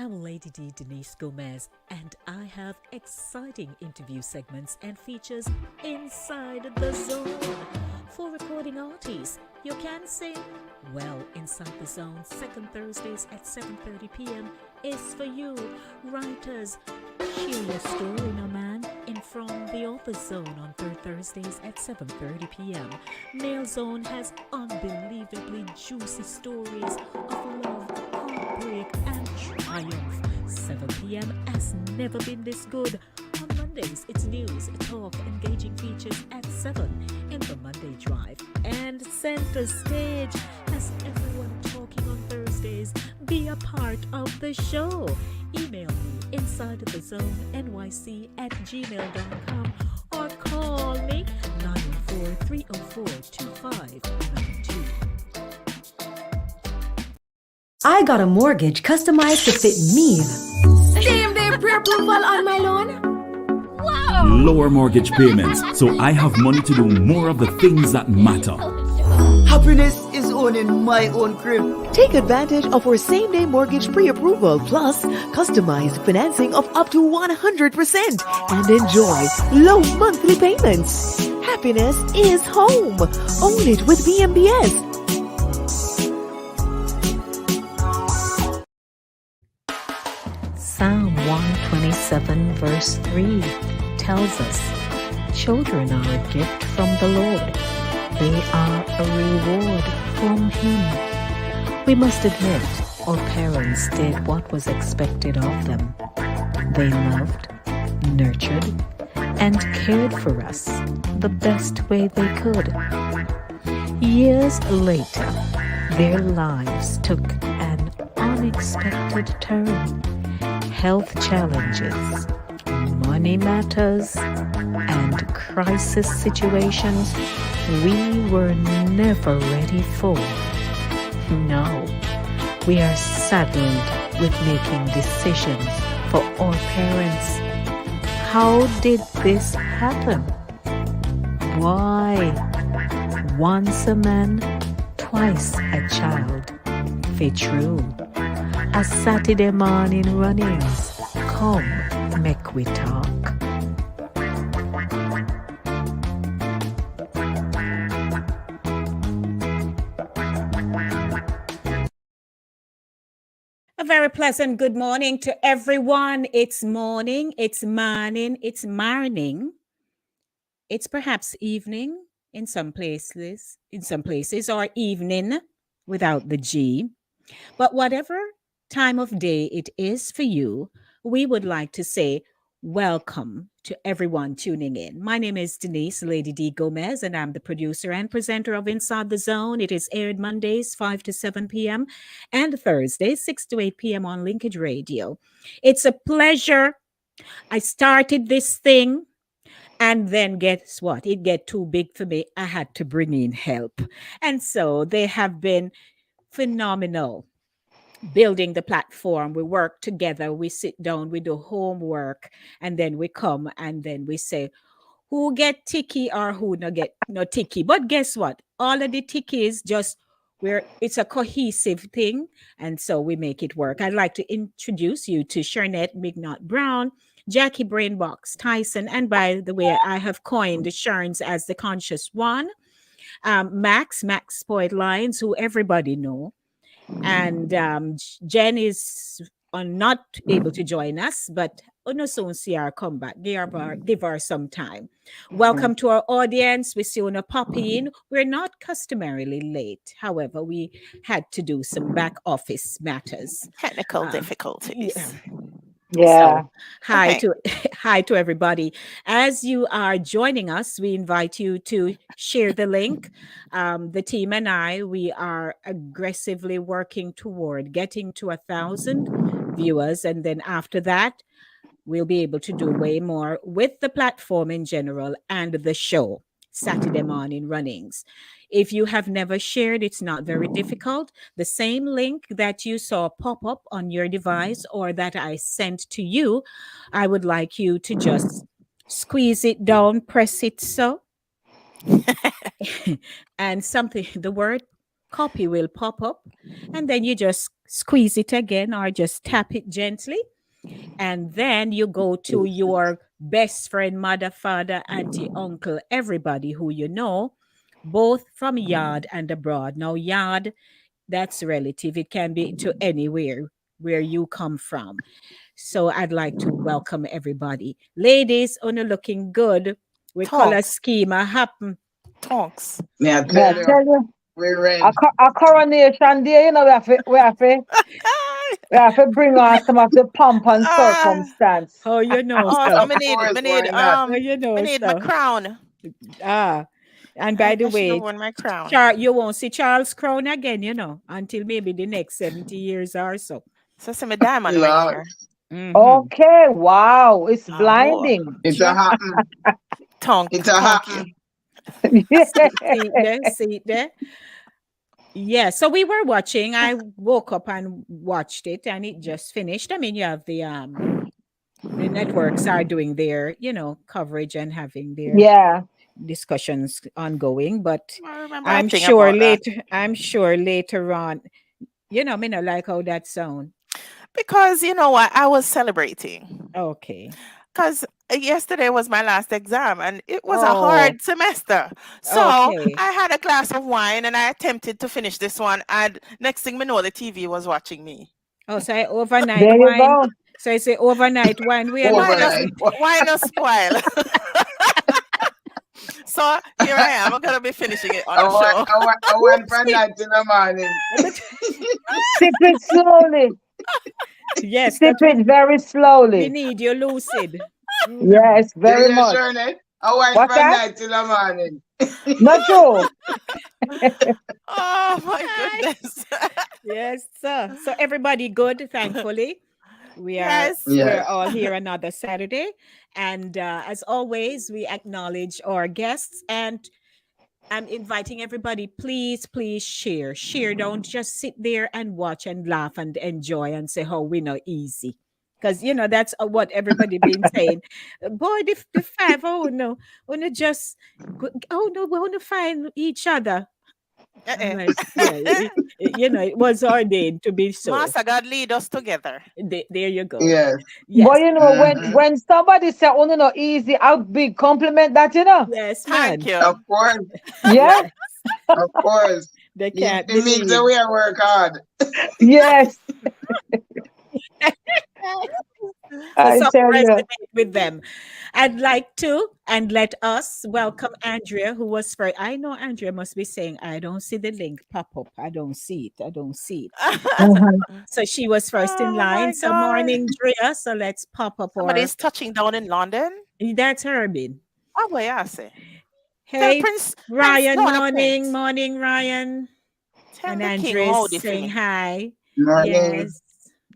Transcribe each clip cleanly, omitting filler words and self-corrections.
I'm Lady D Denise Gomez, and I have exciting interview segments and features inside the zone. For recording artists, you can sing? Well, Inside the Zone, second Thursdays at 7:30 p.m. is for you. Writers, share your story, no man, in From the Author's Zone on third Thursdays at 7:30 p.m. Male Zone has unbelievably juicy stories of love, heartbreak, and triumph. 7 p.m. has never been this good. On Mondays, it's news, talk, engaging features at 7 in the Monday Drive. And Center Stage has everyone talking on Thursdays. Be a part of the show. Email me insidethezone@gmail.com or call me 914-304-2592. I got a mortgage customized to fit me. Same day pre-approval on my loan. Wow! Lower mortgage payments, so I have money to do more of the things that matter. Happiness is owning my own crib. Take advantage of our same-day mortgage pre-approval plus customized financing of up to 100% and enjoy low monthly payments. Happiness is home. Own it with BMBS. Psalm 127 verse 3 tells us, children are a gift from the Lord. They are a reward from Him. We must admit, our parents did what was expected of them. They loved, nurtured, and cared for us the best way they could. Years later, their lives took an unexpected turn. Health challenges, money matters, and crisis situations we were never ready for. Now, we are saddled with making decisions for our parents. How did this happen? Why? Once a man, twice a child. Be true. A Saturday morning runnings. Come, make we talk. A very pleasant good morning to everyone. It's morning, it's morning, it's morning. It's perhaps evening in some places, or evening without the G. But whatever time of day it is for you, we would like to say welcome to everyone tuning in. My name is Denise Lady D Gomez, and I'm the producer and presenter of Inside the Zone. It is aired Mondays, 5 to 7 p.m. and Thursdays, 6 to 8 p.m. on Linkage Radio. It's a pleasure. I started this thing, and then guess what? It get too big for me. I had to bring in help. And so they have been phenomenal. Building the platform, we work together, we sit down, we do homework, and then we come and then we say who get ticky or who no get no ticky. But guess what? All of the tickies just it's a cohesive thing, and so we make it work. I'd like to introduce you to Shernette Mignot Brown, Jackie Brainbox Tyson, and by the way, I have coined the Sherns as the conscious one. Max Spoiled Lines, who everybody know. And Jen is not able to join us, but no soon see her come back. Give her some time. Welcome to our audience. We see you pop in. We're not customarily late. However, we had to do some back office matters. Technical difficulties. Yeah. So, hi to everybody. As you are joining us, we invite you to share the link. The team and I, we are aggressively working toward getting to 1,000 viewers, and then after that, we'll be able to do way more with the platform in general and the show, Saturday morning runnings. If you have never shared, it's not very difficult. The same link that you saw pop up on your device or that I sent to you, I would like you to just squeeze it down, press it so. And the word copy will pop up, and then you just squeeze it again or just tap it gently. And then you go to your best friend, mother, father, auntie, uncle, everybody who you know, both from yard and abroad. Now, yard, that's relative. It can be to anywhere where you come from. So I'd like to welcome everybody. Ladies, on looking good with color schema happen. Talks. May I Me I tell you, tell you, we're red. a coronation day, you know, we have to bring on some of the pomp and circumstance. How you know, Oh, so? so Of course, why not? How you know, me need my so? crown. Ah, and by the I should have way, worn my crown. You won't see Charles Crown again, until maybe the next 70 years or so. So see my diamond ring Lord, here. Mhm. Okay, wow, it's Oh, blinding. it's a happen. tonk. It's a happen. See there, see there. Yeah, so we were watching. I woke up and watched it, and it just finished. I mean, you have the networks are doing their, coverage and having their Yeah. discussions ongoing, but I remember a thing about that. I'm sure later on, me not like how that sound. Because you know what? I was celebrating. Okay. Because yesterday was my last exam and it was a Oh, hard semester. So okay. I had a glass of wine and I attempted to finish this one. And next thing we know, the TV was watching me. Oh, so I overnight There you wine. go. So I say overnight wine. We are not Overnight. Why not spoil? So here I am. I'm gonna be finishing it on I the show. went from night till the morning. Sip it slowly. Yes, Sip it very we slowly. need you lucid. Yes, very You much. sure, Ned? I went What's from that? night till the morning. Not true. Oh my goodness. Yes, sir. So everybody good, thankfully. We are Yes. we're Yes. all here another Saturday. And as always, we acknowledge our guests, and I'm inviting everybody, please, please share. Share. Don't just sit there and watch and laugh and enjoy and say, oh, we know easy. Because, that's what everybody been saying. Boy, the five, oh, no. Want to just, oh, no, we want to find each other. I'm like, yeah, it was ordained to be so. Master God lead us together. There you go. Yes. Yes. But you know, when somebody say, "Oh, no, easy," I'll big compliment that, Yes, man. Thank you. Of course. Yeah. Of course. They can't It means that believe. we are work hard. Yes. So I some tell you. resonate with them. I'd like to, and let us welcome Andrea, who was first. I know Andrea must be saying, I don't see the link pop up. I don't see it. I don't see it. Mhm. So she was first in Oh line. my So God. morning, Drea. So let's pop up Somebody's touching down in London. That's Herbin. Oh, boy, I say. Hey, Prince Ryan, no, the morning, Prince. morning, Ryan. Tell And the king Andrea's howdy for saying me. hi. Morning. Yes.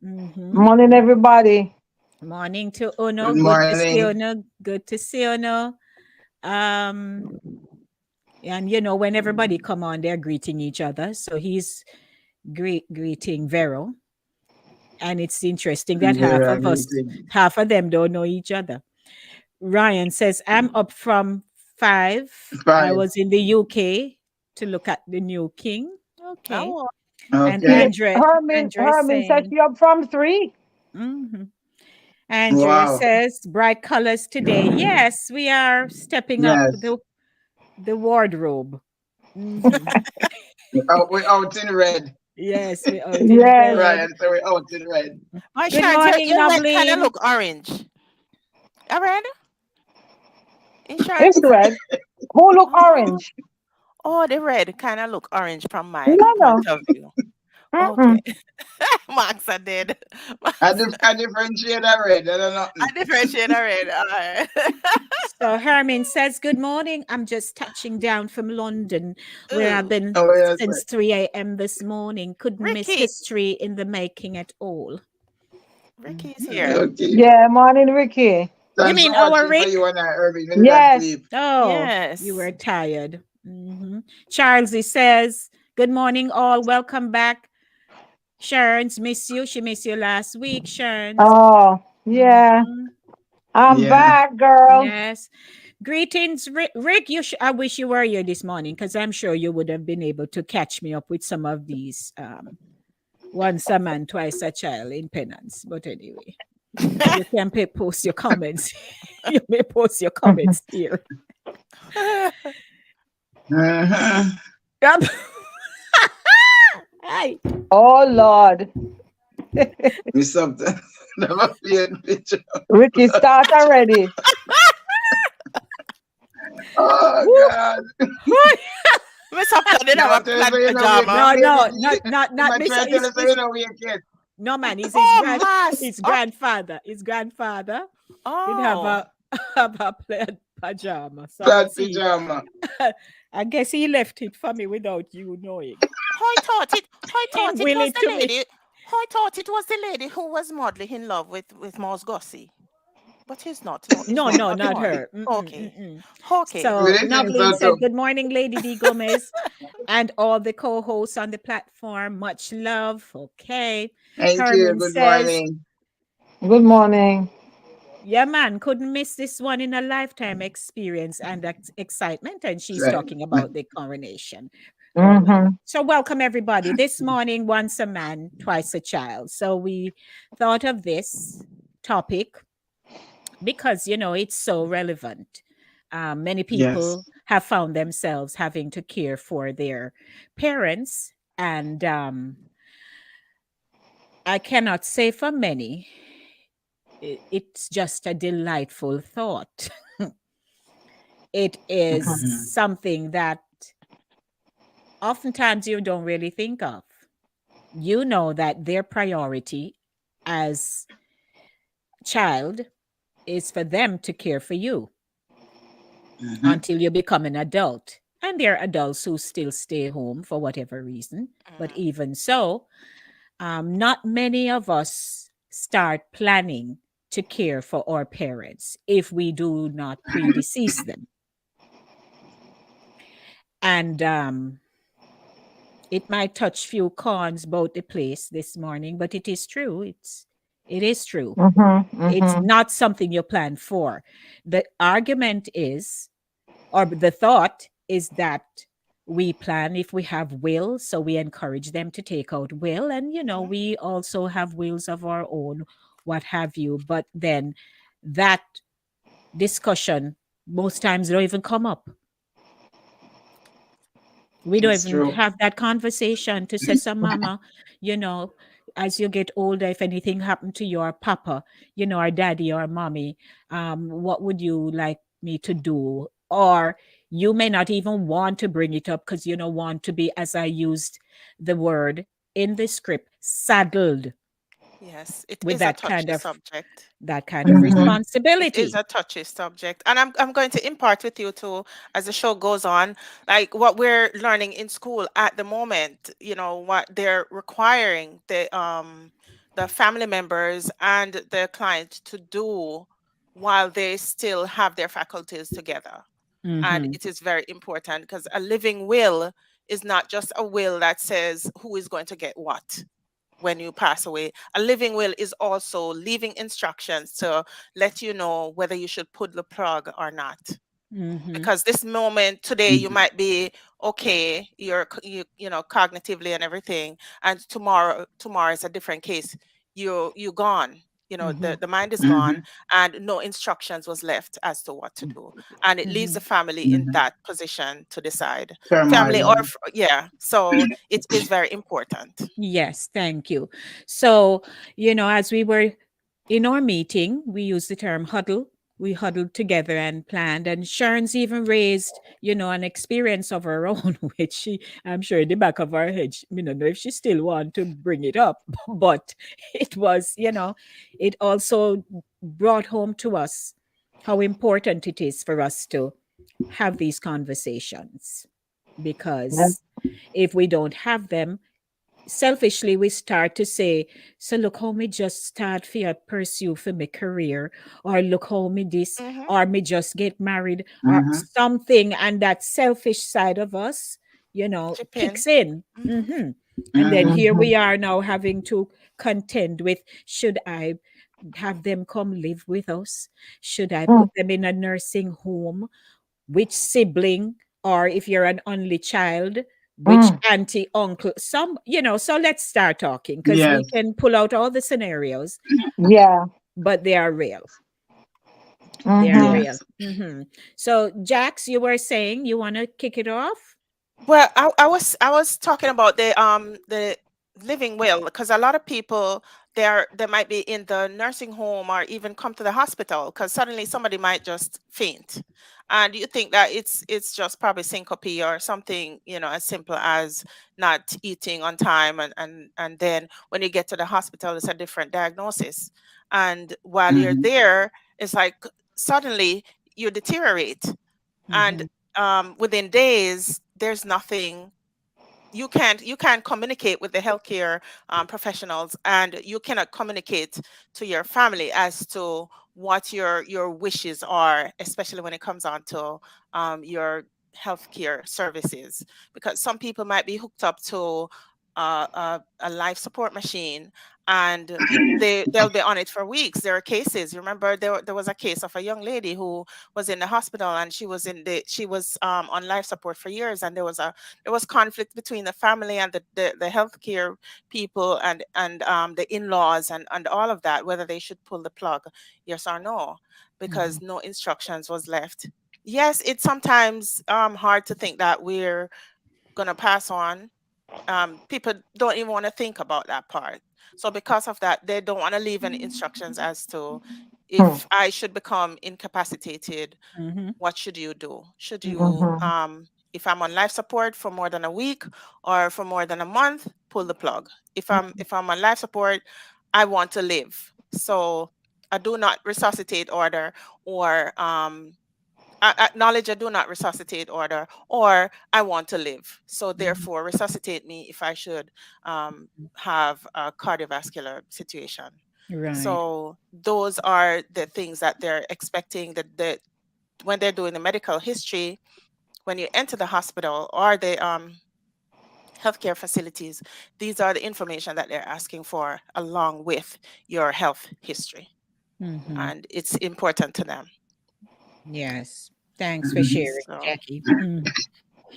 Mhm. Morning, everybody. Morning to Uno. Good Good to see morning. Uno. Good to see Uno. And when everybody come on, they're greeting each other. So he's greeting Vero. And it's interesting that half of them don't know each other. Ryan says, I'm up from 5. I 5. was in the UK to look at the new king. Okay. Oh, And Okay. Herman said saying, she up from 3. mhm. Andrea Wow. says, bright colors today. Yes, we are stepping up Yes. the wardrobe. Mhm. We're out in red. Yes, we out in Yes. red. Ryan, so we're out in red. my Good Sharon, morning, your red kind Nobleen. of look orange. A red? It's Insurance? red. Who look orange? Oh, the red kind of look orange from my No, no. point of view. Mm-mm. Okay. Max are dead. A different shade of red. I don't know. I differentiate a red. All right. So Hermin says, good morning. I'm just touching down from London, where I've been Oh, yes, since 3 a.m. this morning. Couldn't miss Ricky. history in the making at all. Ricky's here. Okay. Yeah, morning, Ricky. Thanks mean for watching our for Rick? you and I, Irving. We didn't Yes. sleep. Oh, Yes. you were tired. Mhm. Charlesie says, good morning, all. Welcome back. Sharon's miss you. She missed you last week, Sharon. Oh, yeah. Mhm. I'm Yeah. back, girl. Yes. Greetings, Rick. I wish you were here this morning because I'm sure you would have been able to catch me up with some of these once a man, twice a child in penance. But anyway, you can post your comments. You may post your comments here. Yep. Hi. Oh Lord. Miss something. Never played picture. Ricky, start already. Oh God. Miss Upton didn't have a plaid pajama. No, not Miss. No man, he's his grandfather. His grandfather did have a plaid pajama. So Plaid pajama. I guess he left it for me without you knowing. I thought it was the lady who was madly in love with Mouse Gussie. But he's not. No, not her. Okay. So Noblin said, good morning, Lady D. Gomez, and all the co-hosts on the platform. Much love. Okay. Thank you. Good morning. Good morning. Yeah, man, couldn't miss this one in a lifetime experience and excitement. And she's talking about the coronation. So welcome, everybody. This morning, once a man, twice a child. So we thought of this topic because, it's so relevant. Many people have found themselves having to care for their parents. And I cannot say for many, it's just a delightful thought. It is something that oftentimes you don't really think of. You know that their priority as child is for them to care for you until you become an adult. And there are adults who still stay home for whatever reason. But even so, not many of us start planning to care for our parents if we do not predecease them. And it might touch few corns about the place this morning, but it is true. It is true. It's not something you plan for. The argument is, or the thought is that we plan if we have will, so we encourage them to take out will. And, we also have wills of our own, what have you. But then that discussion most times don't even come up. We don't even have that conversation to say, so mama, as you get older, if anything happened to your papa, our daddy or mommy, what would you like me to do? Or you may not even want to bring it up because you don't want to be, as I used the word in the script, saddled. Yes, it with is that a touchy kind of subject. That kind of responsibility. It is a touchy subject. And I'm going to impart with you too, as the show goes on, like what we're learning in school at the moment, what they're requiring the family members and the client to do while they still have their faculties together. And it is very important because a living will is not just a will that says who is going to get what when you pass away. A living will is also leaving instructions to let you know whether you should pull the plug or not. Because this moment today, you might be okay, you cognitively and everything, and tomorrow is a different case. You gone. The mind is gone, and no instructions was left as to what to do, and it leaves the family in that position to decide. Family or so it is very important. Yes, thank you. So as we were in our meeting, we used the term huddle. We huddled together and planned, and Sharon's even raised an experience of her own, which I'm sure in the back of her head, I don't know if she still want to bring it up, but it was it also brought home to us how important it is for us to have these conversations, because if we don't have them, selfishly we start to say, so look how me just start for pursue for my career, or look how me this, or me just get married, or something, and that selfish side of us kicks in. And then here we are now having to contend with, should I have them come live with us? Should I put them in a nursing home? Which sibling, or if you're an only child, which auntie, uncle, some, so let's start talking because we Yes. can pull out all the scenarios, Yeah. but they are real. They are real. Yes. So, Jax, you were saying you want to kick it off? Well, I was talking about the living will, because a lot of people they might be in the nursing home or even come to the hospital because suddenly somebody might just faint, and you think that it's just probably syncope or something, as simple as not eating on time, and then when you get to the hospital it's a different diagnosis, and while you're there it's like suddenly you deteriorate, and within days there's nothing, you can't communicate with the healthcare professionals, and you cannot communicate to your family as to what your wishes are, especially when it comes on to your healthcare services, because some people might be hooked up to a life support machine, and they'll be on it for weeks. There are cases. You remember there was a case of a young lady who was in the hospital, and she was on life support for years, and there was conflict between the family and the healthcare people, and the in-laws, and all of that, whether they should pull the plug, yes or no, because no instructions was left. Yes, it's sometimes hard to think that we're gonna pass on. People don't even want to think about that part. So because of that, they don't want to leave any instructions as to if I should become incapacitated, what should you do? Should you, if I'm on life support for more than a week or for more than a month, pull the plug. If I'm on life support, I want to live. So a do not resuscitate order, or acknowledge a do not resuscitate order, or I want to live. So therefore, resuscitate me if I should have a cardiovascular situation. Right. So those are the things that they're expecting, that when they're doing the medical history, when you enter the hospital or the healthcare facilities, these are the information that they're asking for along with your health history. And it's important to them. Yes. Thanks for sharing, So, Jackie.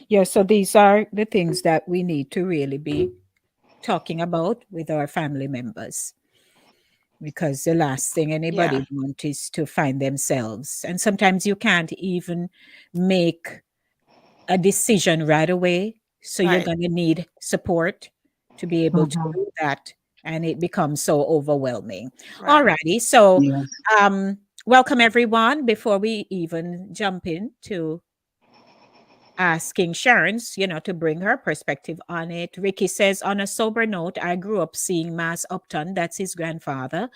Yeah, so these are the things that we need to really be talking about with our family members, because the last thing anybody yeah, wants is to find themselves. And sometimes you can't even make a decision right away. So you're right. going to need support to be able to do that. And it becomes so overwhelming. All Right. righty. So, Yes. welcome everyone. Before we even jump into asking Sharon's, to bring her perspective on it. Ricky says, on a sober note, I grew up seeing Mas Upton, that's his grandfather,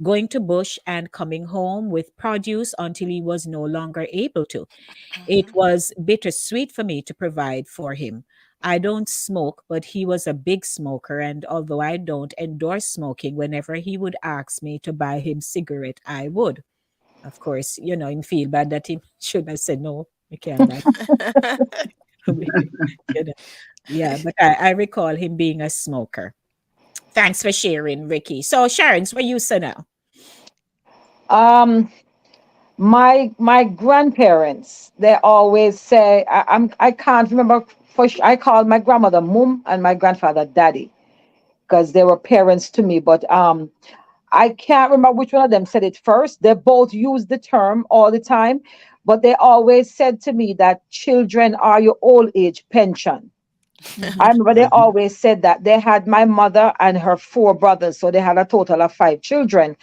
going to bush and coming home with produce until he was no longer able to. It was bittersweet for me to provide for him. I don't smoke, but he was a big smoker, and although I don't endorse smoking, whenever he would ask me to buy him cigarette, I would. Of course, him feel bad that he should have said no, we can't buy. You know. Yeah, but I recall him being a smoker. Thanks for sharing, Ricky. So, Sharon's, what you say now? My grandparents, they always say, I can't remember I called my grandmother mum and my grandfather daddy because they were parents to me, but I can't remember which one of them said it first. They both use the term all the time, but they always said to me that children are your old age pension. I remember they always said that. They had my mother and her four brothers, so they had a total of five children.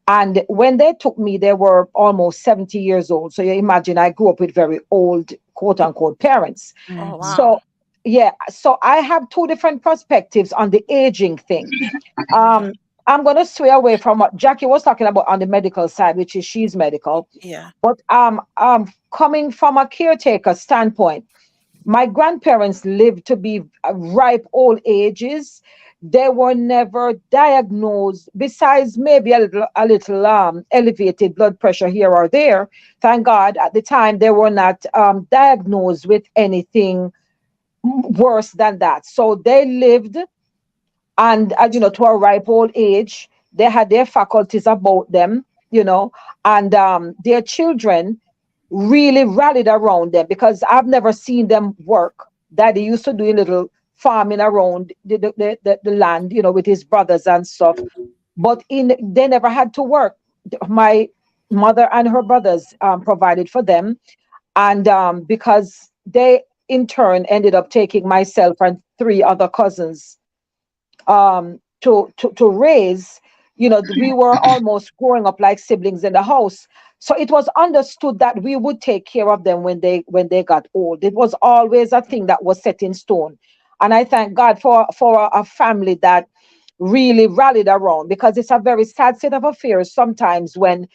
And when they took me, they were almost 70 years old. So you imagine I grew up with very old, quote unquote, parents. Oh, wow. So, yeah, so I have two different perspectives on the aging thing. I'm going to sway away from what Jackie was talking about on the medical side, which is she's medical. Yeah. But coming from a caretaker standpoint, my grandparents lived to be ripe old ages. They were never diagnosed, besides maybe a little elevated blood pressure here or there. Thank God at the time they were not diagnosed with anything worse than that. So they lived, and to a ripe old age. They had their faculties about them, and their children really rallied around them because I've never seen them work. Daddy used to do a little farming around the land, with his brothers and stuff. But they never had to work. My mother and her brothers provided for them, and because they in turn ended up taking myself and three other cousins to raise, we were almost growing up like siblings in the house. So it was understood that we would take care of them when they got old. It was always a thing that was set in stone. And I thank God for a family that really rallied around, because it's a very sad state of affairs sometimes when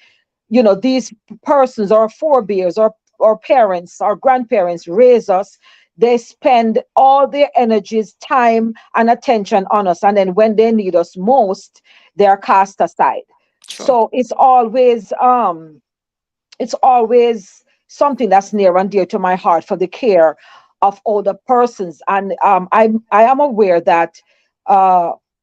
these persons or forebears or parents or grandparents raise us. They spend all their energies, time, and attention on us, and then when they need us most, they are cast aside. True. So it's always something that's near and dear to my heart, for the care of older persons. And I am aware that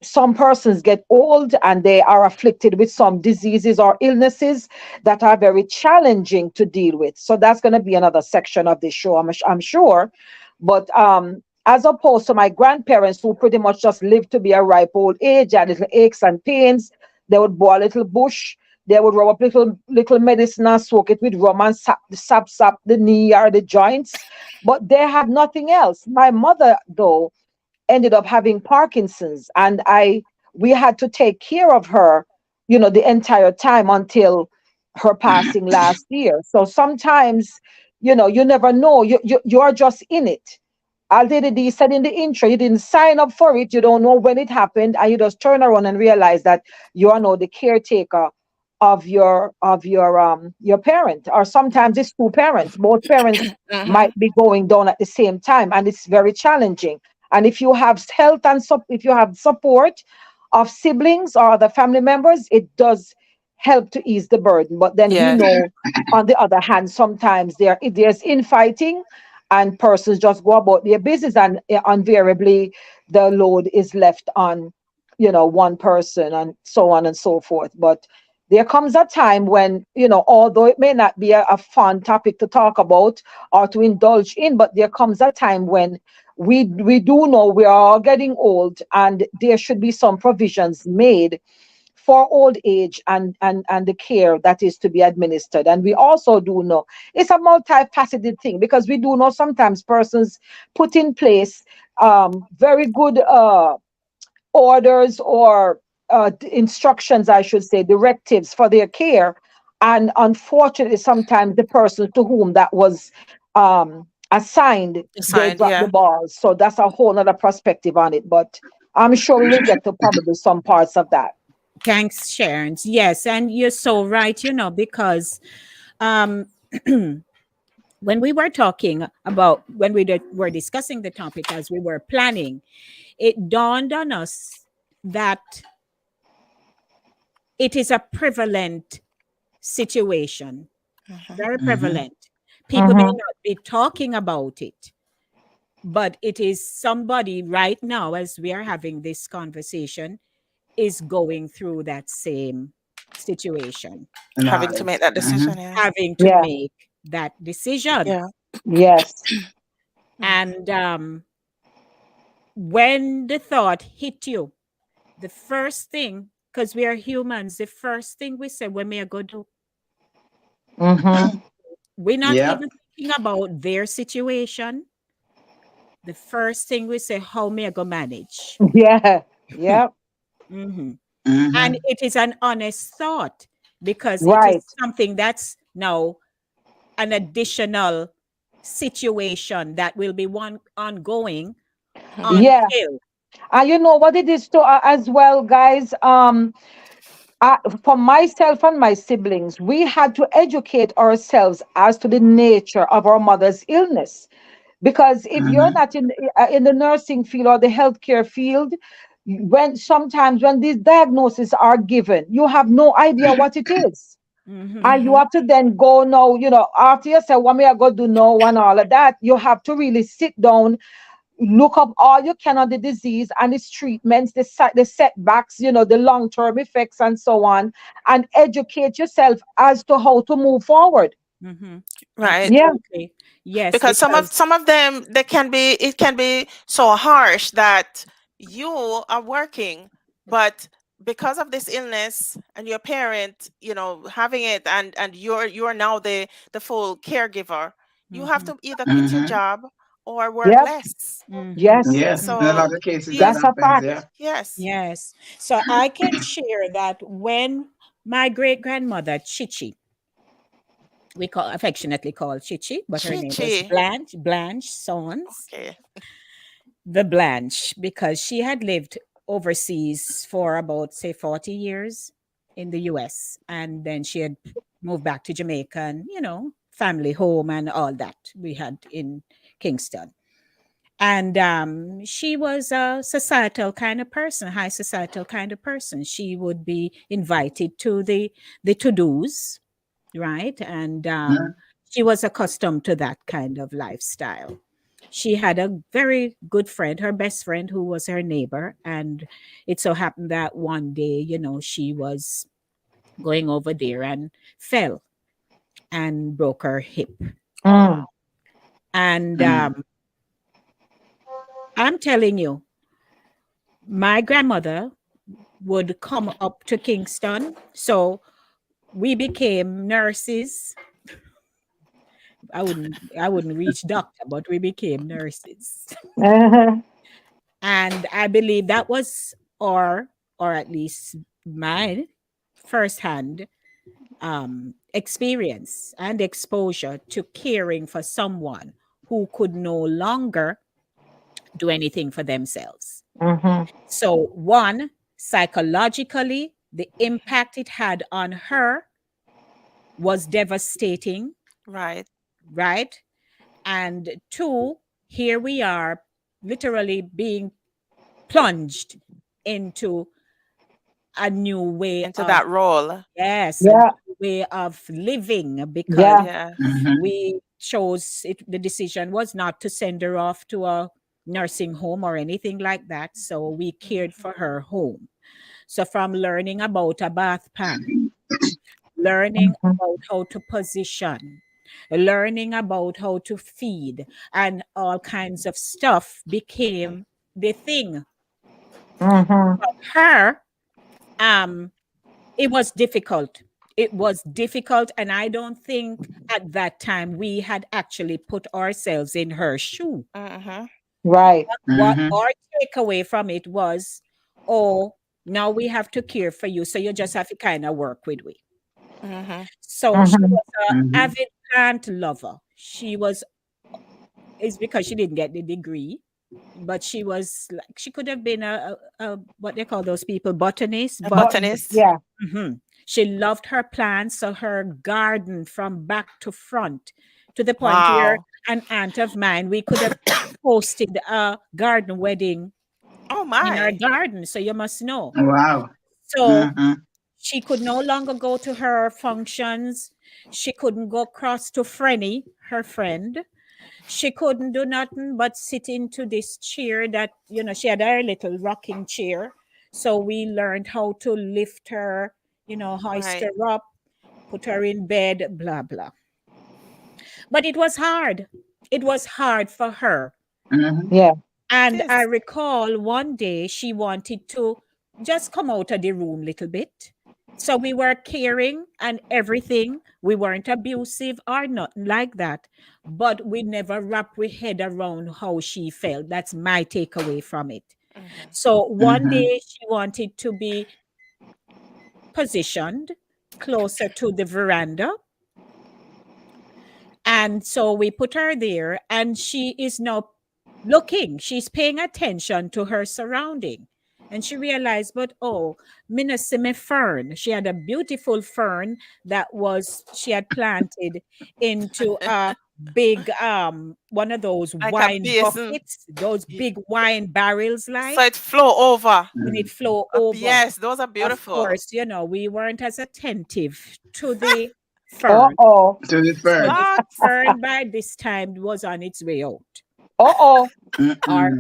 some persons get old and they are afflicted with some diseases or illnesses that are very challenging to deal with. So that's going to be another section of this show, I'm sure. But as opposed to my grandparents, who pretty much just lived to be a ripe old age, had little aches and pains, they would boil a little bush, they would rub up little medicine and soak it with rum and sap the knee or the joints. But they had nothing else. My mother, though, ended up having Parkinson's, and we had to take care of her, the entire time until her passing last year. So sometimes, you never know. You're just in it. Already said in the intro, you didn't sign up for it. You don't know when it happened, and you just turn around and realize that you are now the caretaker of your parent. Or sometimes it's two parents. Both parents might be going down at the same time, and it's very challenging. And if you have health and if you have support of siblings or other family members, it does help to ease the burden. But then we know, on the other hand, sometimes there's infighting, and persons just go about their business, and invariably the load is left on, one person, and so on and so forth. But there comes a time when, although it may not be a fun topic to talk about or to indulge in, but there comes a time when we do know we are all getting old, and there should be some provisions made for old age and the care that is to be administered. And we also do know it's a multifaceted thing, because we do know sometimes persons put in place very good orders or instructions, I should say, directives for their care. And unfortunately, sometimes the person to whom that was assigned, they drop the balls. So that's a whole other perspective on it. But I'm sure we will get to probably some parts of that. Thanks, Sharon. Yes, and you're so right, because when we were talking about, when we were discussing the topic as we were planning, it dawned on us that it is a prevalent situation, very prevalent. People may not be talking about it, but it is somebody right now, as we are having this conversation, is going through that same situation. And having to make that decision. Having to make that decision. Yes. And when the thought hit you, the first thing, because we are humans, the first thing we say, what may I go do? We're not even thinking about their situation. The first thing we say, how may I go manage? Yeah. And it is an honest thought, because it is something that's now an additional situation that will be one ongoing until. And you know what it is too, as well, guys. For myself and my siblings, we had to educate ourselves as to the nature of our mother's illness. Because if you're not in the nursing field or the healthcare field, sometimes when these diagnoses are given, you have no idea what it is. And you have to then go now, after you say, what may I go do now and all of that, you have to really sit down look up all you can on the disease and its treatments, the setbacks, the long-term effects and so on, and educate yourself as to how to move forward. Mm-hmm. Right. Yeah. Absolutely. Yes, Because some of them, it can be so harsh that you are working, but because of this illness and your parent, having it, and you're now the full caregiver, you have to either quit your Mm-hmm. job or work Yep. less. Yes. Yes, in a So lot of cases that That's these a happens, yeah. fact. yes. Yes. So I can share that when my great grandmother Chichi, we affectionately call Chichi, but her name was Chichi. Blanche Sons, Okay. the Blanche, because she had lived overseas for about, say, 40 years in the US. And then she had moved back to Jamaica and, family home and all that we had in Kingston. And she was a societal kind of person, high societal kind of person. She would be invited to the to-dos, right? And she was accustomed to that kind of lifestyle. She had a very good friend, her best friend, who was her neighbor. And it so happened that one day, she was going over there and fell and broke her hip. Mm. And I'm telling you, my grandmother would come up to Kingston. So we became nurses. I wouldn't reach doctor, but we became nurses. Uh-huh. And I believe that was or at least my firsthand experience and exposure to caring for someone who could no longer do anything for themselves. Mm-hmm. So, one, psychologically, the impact it had on her was devastating, Right. right? And two, here we are literally being plunged into a new way Into of, that role. yes, a Yeah. new way of living, because Yeah. Yeah. Mm-hmm. we chose it. The decision was not to send her off to a nursing home or anything like that. So we cared for her home. So from learning about a bath pan, learning Mhm. about how to position, learning about how to feed, and all kinds of stuff became the thing. Mhm. For her, um, it was difficult. It was difficult, and I don't think at that time we had actually put ourselves in her shoe. Mm-hmm. Right. What Mm-hmm. our takeaway from it was, oh, now we have to care for you, so you just have to kind of work with we. Mm-hmm. So she Mhm. was an Mm-hmm. avid plant lover. She was, it's because she didn't get the degree, but she was like, she could have been a what they call those people, botanist, A but But botanist. yeah. she loved her plants, so her garden from back to front, to the point where Wow. an aunt of mine, we could have hosted a garden wedding Oh in our my. garden. So you must know. Wow. So Mm-hmm. she could no longer go to her functions. She couldn't go across to Frenny, her friend. She couldn't do nothing but sit into this chair that, she had her little rocking chair. So we learned how to lift her, hoist Right. her up, put her in bed, blah, blah. But it was hard. It was hard for her. Mm-hmm. Yeah. It And I is. recall one day she wanted to just come out of the room a little bit. So we were caring and everything. We weren't abusive or nothing like that. But we never wrapped our head around how she felt. That's my takeaway from it. Mm-hmm. So one Mm-hmm. day she wanted to be positioned closer to the veranda. And so we put her there, and she is now looking, she's paying attention to her surrounding. And she realized, but oh, Minnesime fern. She had a beautiful fern that she had planted into a big one of those Like a wine basin. buckets, those Y- big wine barrels So like, it flow over. and it flow over. Yes, those are Of beautiful. course, we weren't as attentive to the Uh fern. oh. To the So fern. the What? fern by this time was on its way out. Uh-oh. Or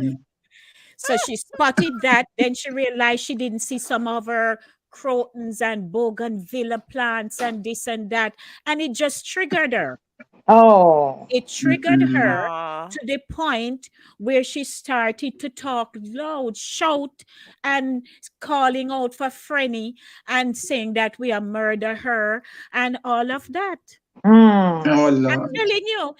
so she spotted that. Then she realized she didn't see some of her crotons and bougainvillea plants and this and that, and it just triggered her. Oh. It triggered her Aw. to the point where she started to talk loud, shout, and calling out for Frenny and saying that we are murder her and all of that. Mm. Oh I'm Lord. telling you,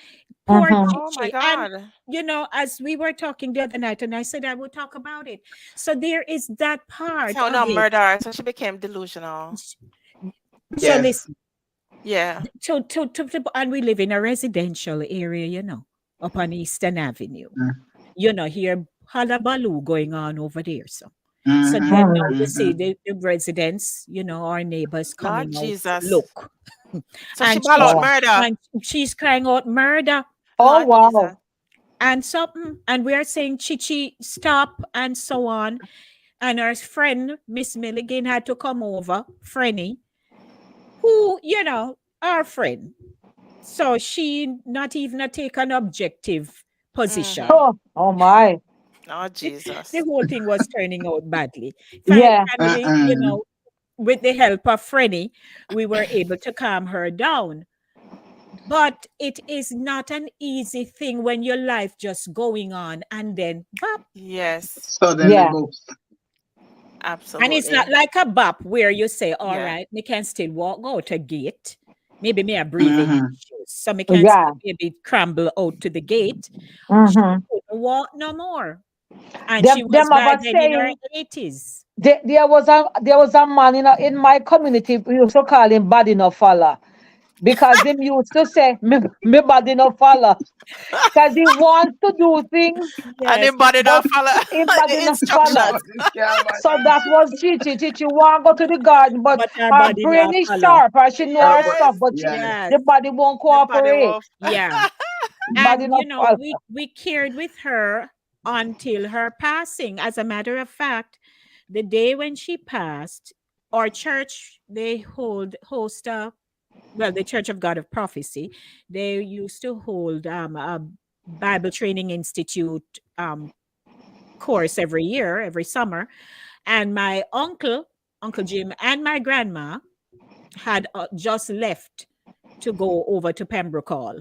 poor Mm-hmm. Oh my Chichi. And God. as we were talking the other night, and I said I would talk about it. So there is that part So no of it. murder. So she became delusional. So Yes. listen, Yeah. and we live in a residential area, up on Eastern Avenue. Here hullabaloo going on over there. So then now you see the residents, our neighbors Lord coming out to Jesus. look. So she and ball she's out murder. and she's crying out murder Oh, Lord wow. Jesus. and something, and we are saying Chichi stop and so on. And her friend Miss Milligan had to come over, Frenny, who our friend. So she not even take an objective position. Oh, oh my. Oh The Jesus. whole thing was turning out badly. Yeah. Finally, with the help of Frenny, we were able to calm her down. But it is not an easy thing when your life just going on and then bop. Yes. Suddenly Yeah. books. And it's not Absolutely. like a bop where you say, all Yeah. right, me can still walk out a gate. Maybe me a breathing issues. So me can Yeah. still maybe crumble out to the gate. She Mm-hmm. couldn't walk no more. And Them, she was them by about then in her saying 80s. there was a man in my community. We used to call him body no fella because him used to say me body no fella because he wants to do things, And Yes. anybody but not follow him the body no fella. instructions. Nobody care about So that was Chichi. Chichi want to go to the garden, but But her her body brain not is follow. sharp and she know her but Yes. stuff, but yeah. Yes. the body won't The body cooperate. wolf. Yeah. Body And no fella. we cared with her until her passing. As a matter of fact, the day when she passed, our church, they host the Church of God of Prophecy, they used to hold a Bible Training Institute course every year, every summer. And my Uncle Jim, and my grandma had just left to go over to Pembroke Hall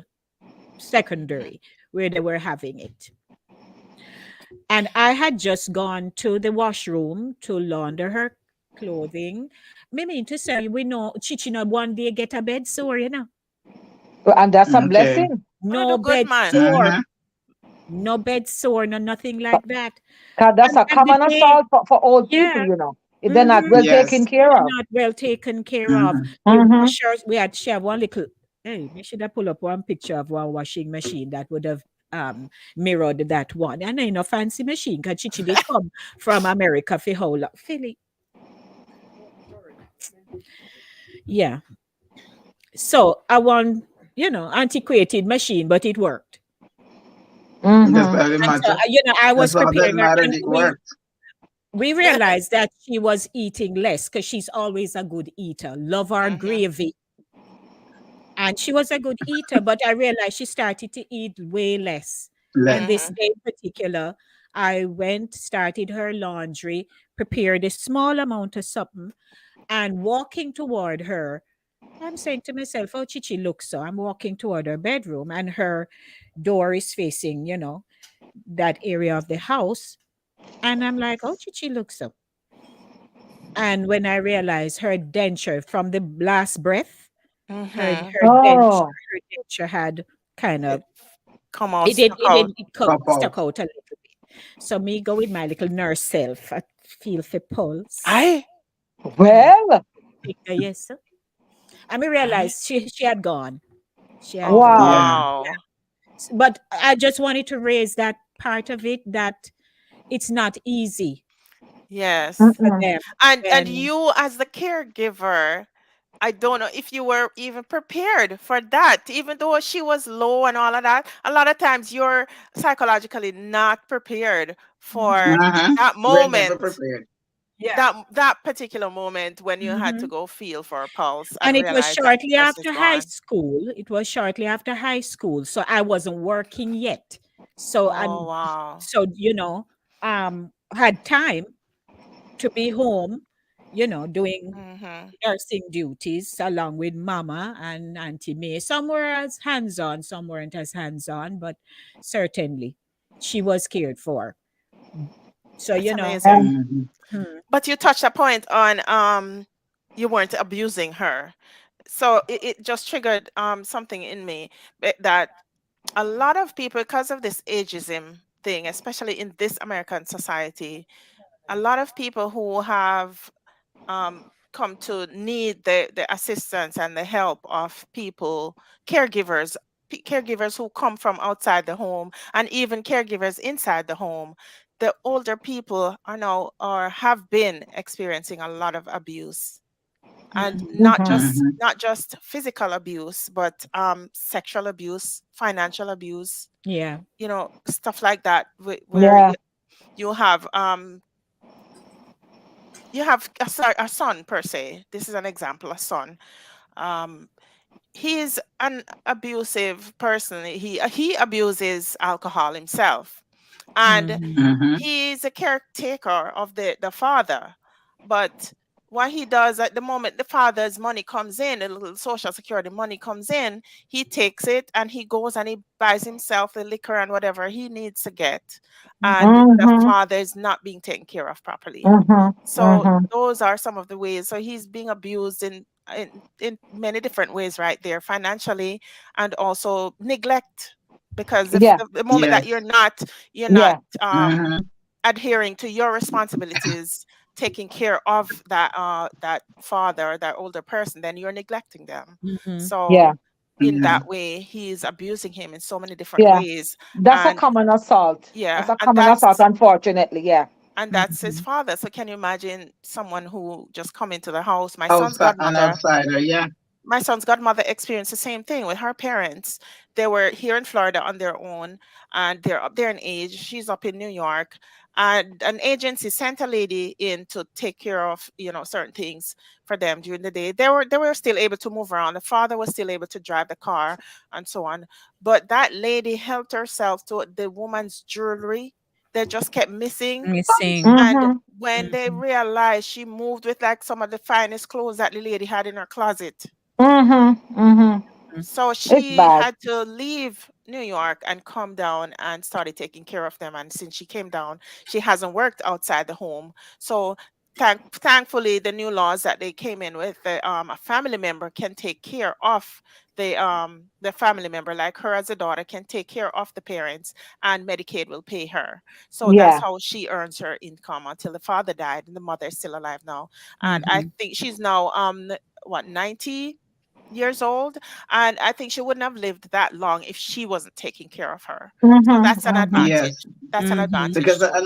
Secondary, where they were having it. And I had just gone to the washroom to launder her clothing. Me mean to say, we know Chichi not one day get a bed sore, And that's a Okay. blessing. No Oh, the good bed man. sore. No bed sore, no nothing like that. Because that's a And the common day, assault for old yeah, people. If they're not well taken Yes. care of. not well taken care of. The Mm-hmm. washers, she had one little, hey, we should have pulled up one picture of one washing machine that would have mirrored that one. And ain't no fancy machine because Chichi did come from America for how long? Philly. Yeah. So I want, antiquated machine, but it worked. Mm-hmm. That's all that And so, matter. I was That's all that preparing her, matter. and It worked. we realized that she was eating less because she's always a good eater. Love our gravy. And she was a good eater, but I realized she started to eat way less. And this day in particular, I went, started her laundry, prepared a small amount of something, and walking toward her, I'm saying to myself, oh, Chichi looks so. I'm walking toward her bedroom, and her door is facing, that area of the house. And I'm like, oh, Chichi looks so. And when I realized her denture from the last breath, her Oh. denture had kind of Come out, stuck out. stuck out a little bit. So me go with my little nurse self. I feel for pulse. Well. Yes, sir. And we realized she had gone. She had Wow. gone. Wow. Yeah. But I just wanted to raise that part of it, that it's not easy Yes. for them. And you as the caregiver, I don't know if you were even prepared for that, even though she was low and all of that. A lot of times you're psychologically not prepared for that We're never moment. prepared. That particular moment when you had to go feel for a pulse And and it was realize that shortly the person is after high gone. school. It was shortly after high school. So I wasn't working yet. So Oh, wow. had time to be home, doing Mm-hmm. nursing duties along with Mama and Auntie May. Some were as hands-on, some weren't as hands-on, but certainly she was cared for. So, That's amazing. And Mhm. hmm, But you touched a point on you weren't abusing her. So it just triggered something in me that a lot of people, because of this ageism thing, especially in this American society, a lot of people who have come to need the assistance and the help of people, caregivers, caregivers who come from outside the home, and even caregivers inside the home. The older people are now or have been experiencing a lot of abuse, and mhm, not mhm. just Mhm. not just physical abuse, but sexual abuse, financial abuse, yeah. stuff like that, where Yeah. you have a son per se. This is an example, a son. Um, he is an abusive person. He abuses alcohol himself, and Mhm, Mhm. he's a caretaker of the father. But what he does at the moment the father's money comes in, the little social security money comes in, he takes it and he goes and he buys himself the liquor and whatever he needs to get. And mhm, the Mhm. father is not being taken care of properly. Mhm. So Mhm. those are some of the ways. So he's being abused in many different ways right there, financially, and also neglect. Because if Yeah. the moment that Yes. you're not Yeah. Mhm. adhering to your responsibilities, taking care of that father, that older person, then you're neglecting them. mhm. Yeah. So in Yeah. that way, he's abusing him in so many different Yeah. ways. That's a And common assault. That's yeah, a common assault, unfortunately. Yeah. and that's his Mhm. father. So can you imagine someone who just come into the house? Outside an outsider, yeah. My son's godmother experienced the same thing with her parents. They were here in Florida on their own, and they're up there in age. She's up in New York, and an agency sent a lady in to take care of certain things for them during the day. They were still able to move around. The father was still able to drive the car and so on, but that lady helped herself to the woman's jewelry. They just kept missing, Missing. and Mhm. when they Mhm, realized, she moved with like some of the finest clothes that the lady had in her closet. Mhm. Mhm. mhm, So It's she bad. had to leave New York and come down and started taking care of them. And since she came down, she hasn't worked outside the home. So thankfully, the new laws that they came in with, a family member can take care of the family member, like her as a daughter, can take care of the parents, and Medicaid will pay her. So that's Yeah. how she earns her income until the father died, and the mother is still alive now. And I mhm, think she's now what, 90 years old, and I think she wouldn't have lived that long if she wasn't taking care of her. So Mhm. that's an Mhm. Yes. advantage. That's an mhm, advantage Because too.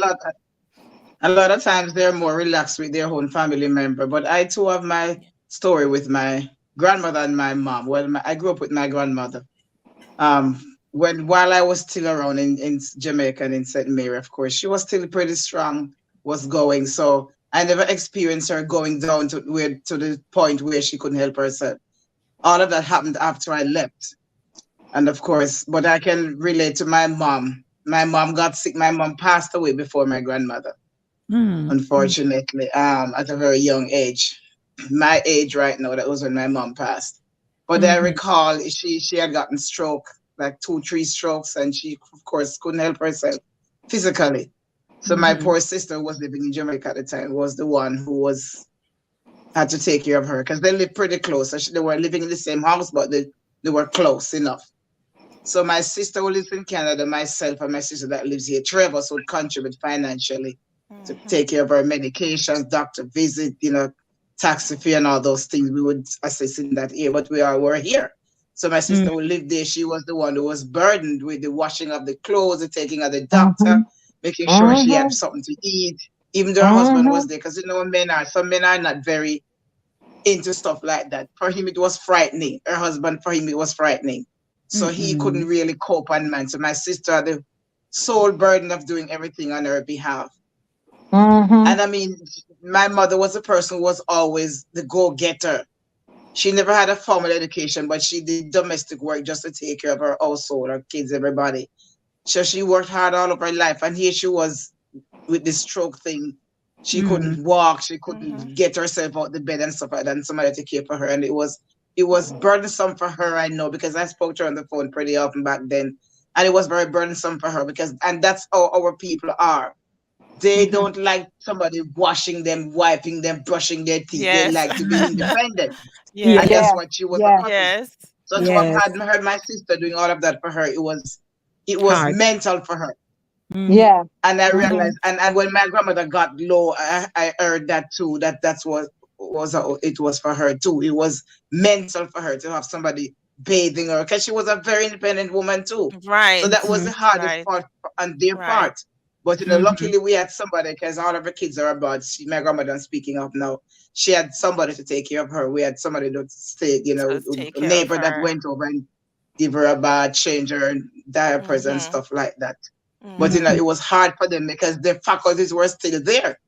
a lot of times they're more relaxed with their own family member. But I too have my story with my grandmother and my mom. Well, I grew up with my grandmother. Um, while I was still around in Jamaica and in St. Mary, of course, she was still pretty strong, was going. So I never experienced her going down to the point where she couldn't help herself. All of that happened after I left. And of course, but I can relate to my mom. My mom got sick. My mom passed away before my grandmother, mm, mm, unfortunately, at a very young age. My age right now, that was when my mom passed. But I mhm, recall she had gotten stroke, like two, three strokes, and she of course couldn't help herself physically. So my mhm, poor sister was living in Jamaica at the time, was the one who was had to take care of her because they lived pretty close. So they were living in the same house, but they were close enough. So my sister who lives in Canada, myself and my sister that lives here, three of us would contribute financially to Hmm. take care of our medications, doctor visit, taxi fee and all those things. We would assist in that area, but were here. So my mm, sister who lived there, she was the one who was burdened with the washing of the clothes, the taking of the doctor, Mhm. making sure she had Mhm. something to eat, even though her husband was Mhm. there. Because some men are not very into stuff like that. For him, it was frightening. Her husband, for him, it was frightening. So he couldn't mm, really cope on man. So my sister had the sole burden of doing everything on her behalf. Mhm. And I mean, my mother was a person who was always the go-getter. She never had a formal education, but she did domestic work just to take care of her household, her kids, everybody. So she worked hard all of her life, and here she was with this stroke thing. She couldn't walk, she couldn't get herself out the bed and stuff like that, and somebody to care for her. And it was burdensome for her, I know, because I spoke to her on the phone pretty often back then. And it was very burdensome for her because, and that's how our people are. They don't like somebody washing them, wiping them, brushing their teeth. They Yes. like to be independent. And Yes. that's Yeah, what she was yeah, accustomed. Yes. So to have Yes. had heard my sister doing all of that for her, it was Hard. mental for her. yeah. And I Mm-hmm. realized, and when my grandmother got low, I heard that too. That's what was how it was for her too. It was mental for her to have somebody bathing her because she was a very independent woman too. So Right. that was the hardest Right. part on their Right. part. But luckily we had somebody because all of her kids are abroad. My grandmother, I'm speaking of now, she had somebody to take care of her. We had somebody to stay, To take a care of neighbor that her. went over and give her a bath, change her diapers and Mm-hmm. stuff like that. But Mm-hmm. it was hard for them because their faculties were still there.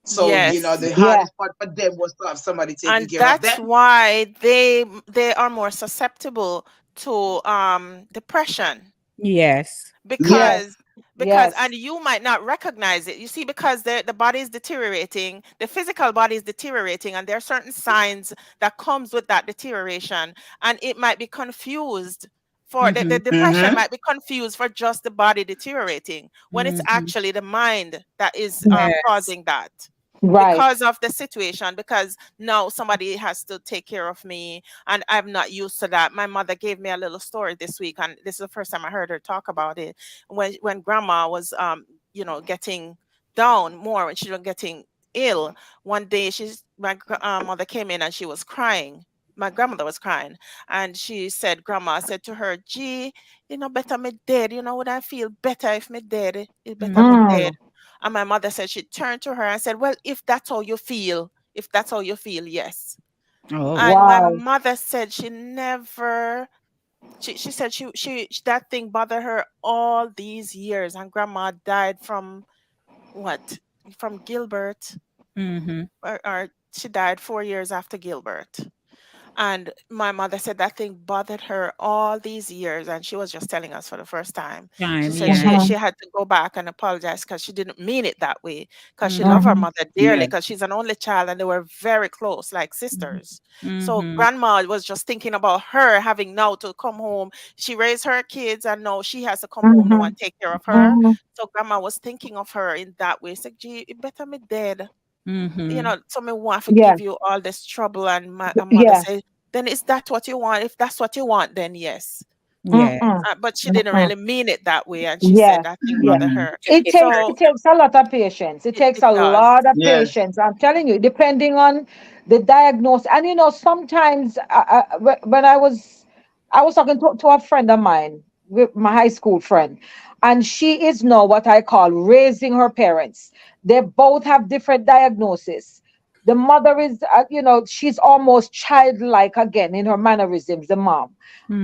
So Yes. the Yeah, hardest part for them was to have somebody taking And care of that's them. why they are more susceptible to depression. Yes. Yes. because yes. and you might not recognize it, you see, because the body is deteriorating, the physical body is deteriorating, and there are certain signs that comes with that deterioration, and it might be confused for the depression Mm-hmm. might be confused for just the body deteriorating when it's Mm-hmm. actually the mind that is Yes. causing that, Right. because of the situation, because now somebody has to take care of me and I'm not used to that. My mother gave me a little story this week, and this is the first time I heard her talk about it. When grandma was getting down more, when she was getting ill, one day mother came in and she was crying. My grandmother was crying, and she said, grandma said to her, gee, better me dead, would I feel better if me dead, it better me dead. Mm. And my mother said, she turned to her and said, well, if that's how you feel, yes. Oh. And my Wow. mother said she never, she said that thing bothered her all these years. And grandma died from what? From Gilbert, Mm-hmm. or she died 4 years after Gilbert. And my mother said that thing bothered her all these years, and she was just telling us for the first time. She Time. said Yes. she Mm-hmm. had to go back and apologize because she didn't mean it that way. Because she loved Mm-hmm. her Mm-hmm. mother dearly, Yes. because she's an only child, and they were very close, like sisters. So Mm-hmm. grandma was just thinking about her having now to come home. She raised her kids, and now she has to come home now Mm-hmm. and take care of her. Mm-hmm. So grandma was thinking of her in that way. It's like, gee, it better me dead. Mm-hmm. So me want to Yeah, give you all this trouble. And my mother yeah. said, then is that what you want? If that's what you want, then yes. Yes. Mm-mm. But she didn't Mm-mm. really mean it that way. And she said Yeah, that thing yeah. bothered Mm-hmm. her. It It takes hurt. So it takes a lot of patience. It takes it a does. lot of Yes. patience. I'm telling you, depending on the diagnosis. And sometimes when I was talking to a friend of mine, with my high school friend, and she is now what I call raising her parents. They both have different diagnoses. The mother is, she's almost childlike again in her mannerisms, the mom.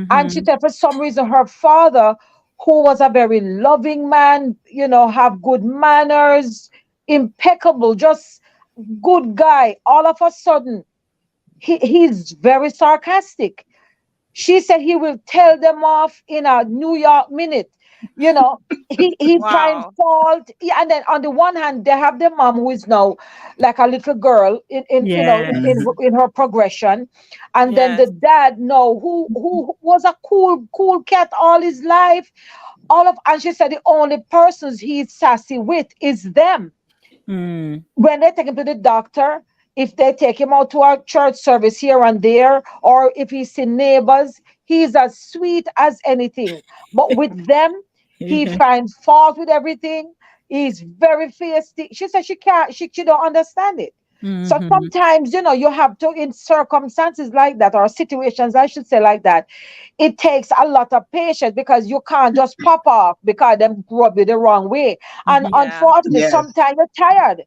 And she Mm-hmm. said for some reason her father, who was a very loving man, have good manners, impeccable, just good guy, all of a sudden he's very sarcastic. She said he will tell them off in a New York minute. You know, he finds Wow. fault. Yeah, and then on the one hand, they have the mom who is now like a little girl Yes. in her progression, and then Yes. the dad no who was a cool cat all his life. And she said the only persons he's sassy with is them. Mm. When they take him to the doctor, if they take him out to a church service here and there, or if he's in neighbors, he's as sweet as anything. But with them, he Yeah. finds fault with everything. He's very feisty. She said she can't, she don't understand it. So Mm-hmm. sometimes, you have to, in circumstances like that, or situations, I should say like that, it takes a lot of patience because you can't just pop off because them grew up with the wrong way. And Yeah. unfortunately, Yes. sometimes you're tired.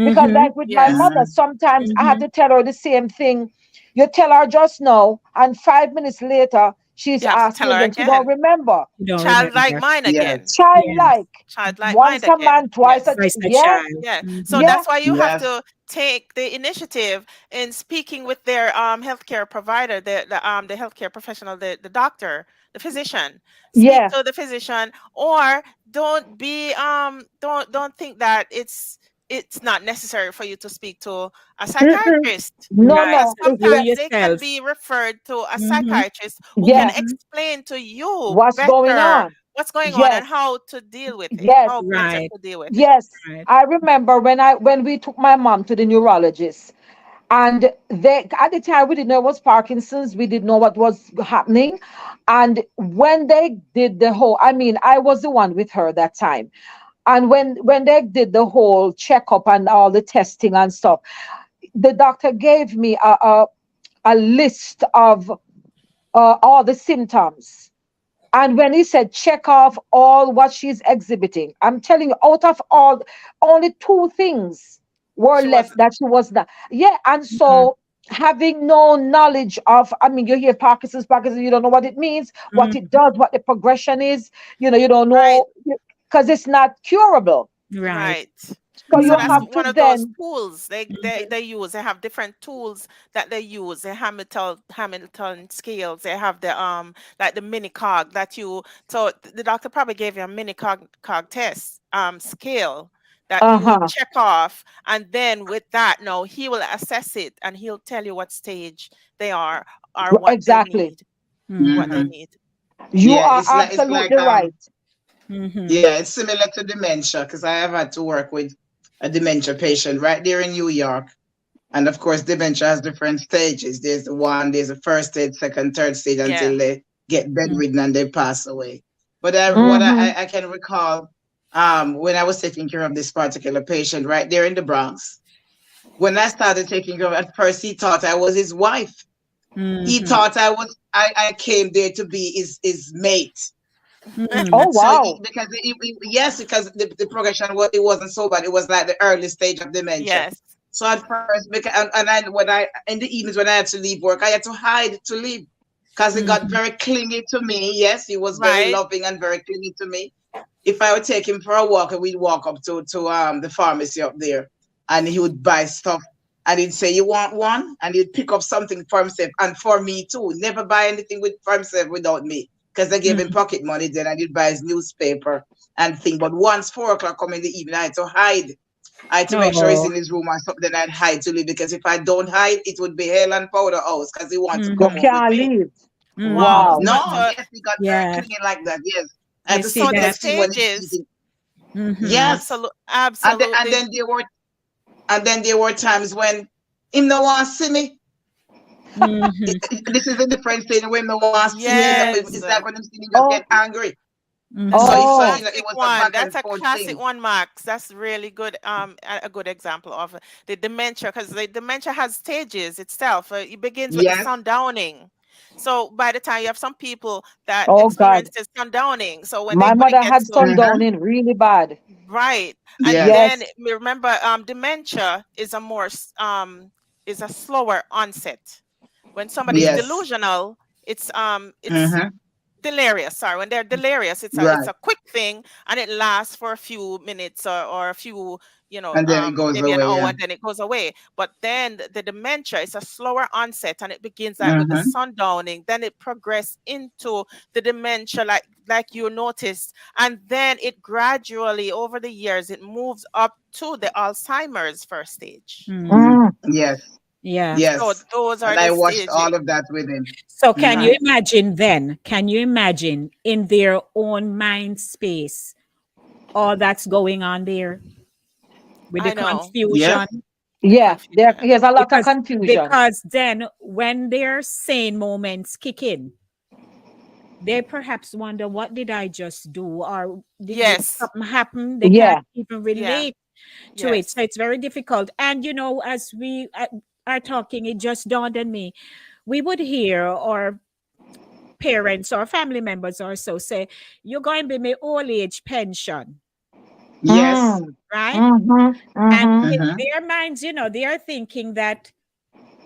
Because Mm-hmm. like with my Yes. mother, Mm-hmm. sometimes I had Mm-hmm. to tell her the same thing. You tell her just now, and 5 minutes later, she's You have to tell asking her again. She don't again. remember. You don't Childlike remember. mind Yes. again. Yes. Childlike. Childlike mind Once a again. man, twice Yes. a Vice a yeah, child. Yeah. So Mm-hmm. yeah. that's why you have Yes. to take the initiative in speaking with their healthcare provider, the healthcare professional, the doctor, the physician. Speak Yeah. to the physician, or don't be don't think that it's not necessary for you to speak to a Mm-mm. psychiatrist. No, Right. Because no. You sometimes they can yourself. be referred to a Mm-hmm. psychiatrist who can Yeah. Mm-hmm. explain to you What's going better on? what's going on and Yes. how to deal with it, Yes. how better Right. to deal with it. Yes. Right. I remember when we took my mom to the neurologist, and they at the time we didn't know it was Parkinson's. We didn't know what was happening. And when they did the whole, I mean, I was the one with her that time. And when they did the whole checkup and all the testing and stuff, the doctor gave me a list of all the symptoms. And when he said check off all what she's exhibiting, I'm telling you, out of all, only two things were She was left that she was not. Yeah, and Mm-hmm. so having no knowledge of, I mean, you hear Parkinson's, you don't know what it means, what it does, what the progression is. You don't right, know because it's not curable. Right. right. So So you that's Mm-hmm. have to one of those then, tools they use. They have different tools that they use. The Hamilton scales. They have the like the mini cog that you. So the doctor probably gave you a mini cog test scale that you will uh-huh, check off, and then with that, no, he will assess it and he'll tell you what stage they are or what they exactly. need. What Mm-hmm. they Hmm. need. You Yeah, are it's like absolutely right. Mm-hmm. yeah, it's similar to dementia because I have had to work with a dementia patient right there in New York. And of course, dementia has different stages. There's a first stage, second, third stage Yeah. until they get bedridden and they pass away. But what Mm-hmm. I can recall when I was taking care of this particular patient right there in the Bronx, when I started taking care of, at first he thought I was his wife. He Mm-hmm. thought I came there to be his mate. Mm-hmm. Oh, So wow. yes, because the progression was it wasn't so bad. It was like the early stage of dementia. Yes. So at first, because and I when I in the evenings when I had to leave work, I had to hide to leave because he got Mm-hmm. very clingy to me. Yes, he was very Right. loving and very clingy to me. If I would take him for a walk, and we'd walk up to the pharmacy up there, and he would buy stuff, and he'd say, "You want one?" And he'd pick up something for himself and for me too. Never buy anything for himself without me because they gave him pocket money then, and he'd buy his newspaper and thing. But once 4 o'clock come in the evening, I had to hide. I had to make sure he's Oh. in his room or something. I'd hide to leave because if I don't hide, it would be hell and powder house because he wants to You come Mm-hmm. home with can't me. leave. Wow. Mm-hmm. Wow. No, So yes, he got very Yeah. clingy like that. Yes, I You had to see so sit the and that? see when he's stages, eating. Mm-hmm. Yes, absolutely, and absolutely. then there were times when him no want to see me. Mm-hmm. This is a different thing when no want to see me. Yes. It's like when him see me, just Oh, get angry. That's Mm-hmm. a So oh, it classic was a one. back That's and a forth classic thing. one, Max. That's really good. A good example of the dementia, because the dementia has stages itself. It begins with the Yes. sundowning. So by the time you have some people that oh God. experience the sundowning, so My when it mother gets had to Mm-hmm. sundowning really bad. right, and Yes. then Yes. remember, dementia is is a slower onset. When somebody's Yes. delusional, it's Mm-hmm. delirious. Sorry, when they're delirious, it's Right. a quick thing and it lasts for a few minutes or a few, And then it goes maybe an away. hour, Yeah. and then it goes away. But then the dementia is a slower onset, and it begins like with the Mm-hmm. sundowning. Then it progresses into the dementia, like you noticed, and then it gradually over the years it moves up to the Alzheimer's first stage. Mm-hmm. Mm. Yes. Yeah. So Yes. those are And the I watched stages. all of that with him. So can Mm-hmm. you Right. imagine then? Can you imagine in their own mind space all that's going on there with the I know. Yes. confusion? The Yeah, confusion. there's a lot of Because confusion. then when their sane moments kick in, they perhaps wonder, what did I just do? Or did Yes. something happen? They Yeah. can't even Yeah. relate to it. Yes. So it's very difficult. And as we are talking, it just dawned on me. We would hear or parents or family members or so say, you're going to be my old age pension, Yes. Mm. right? Mm-hmm. And Mm-hmm. in Mm-hmm. their minds, they are thinking that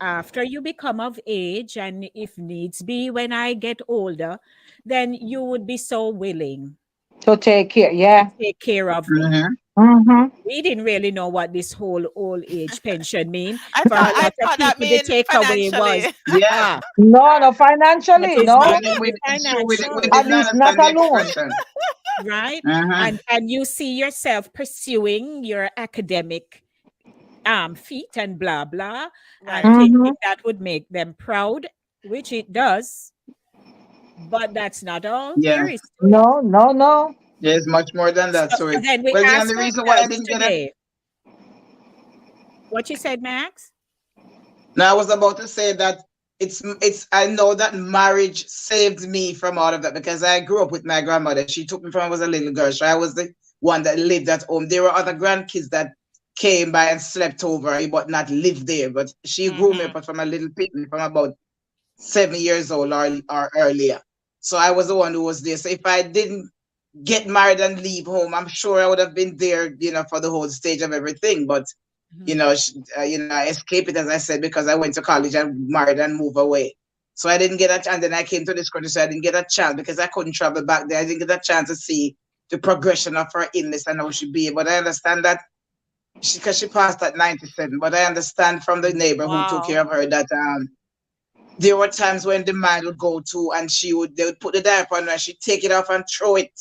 after you become of age, and if needs be, when I get older, then you would be so willing To take care. to Yeah. take care of me. Mm-hmm. Mm-hmm. We didn't really know what this whole old age pension mean. I For a thought lot of that people, the mean takeaway was, financially. Yeah. ah, No, no, what financially, is no. not We, only it's true. We financial, At didn't least not understand the alone. expression. right? Uh-huh. And you see yourself pursuing your academic feat and blah blah, and Right. Mm-hmm. thinking that would make them proud, which it does, but that's not all Yeah. there is to it. No, no, no. There's much more than that So, to so it. then we Well, the ask only reason why I ourselves didn't get a today, what you said, Max? now, I was about to say that I know that marriage saved me from all of that because I grew up with my grandmother. She took me from I was a little girl. So I was the one that lived at home. There were other grandkids that came by and slept over, but not lived there. But she grew me Mm-hmm. up from a little picnic from about 7 years old or earlier. So I was the one who was there. So if I didn't get married and leave home, I'm sure I would have been there, for the whole stage of everything. But I escaped it, as I said, because I went to college and married and moved away. So I didn't get a chance. And then I came to this country, so I didn't get a chance because I couldn't travel back there. I didn't get a chance to see the progression of her illness and how she be. But I understand that because she passed at 97. But I understand from the neighbor who took care Wow. of her that there were times when the man would go to and they would put the diaper on her and she'd take it off and throw it.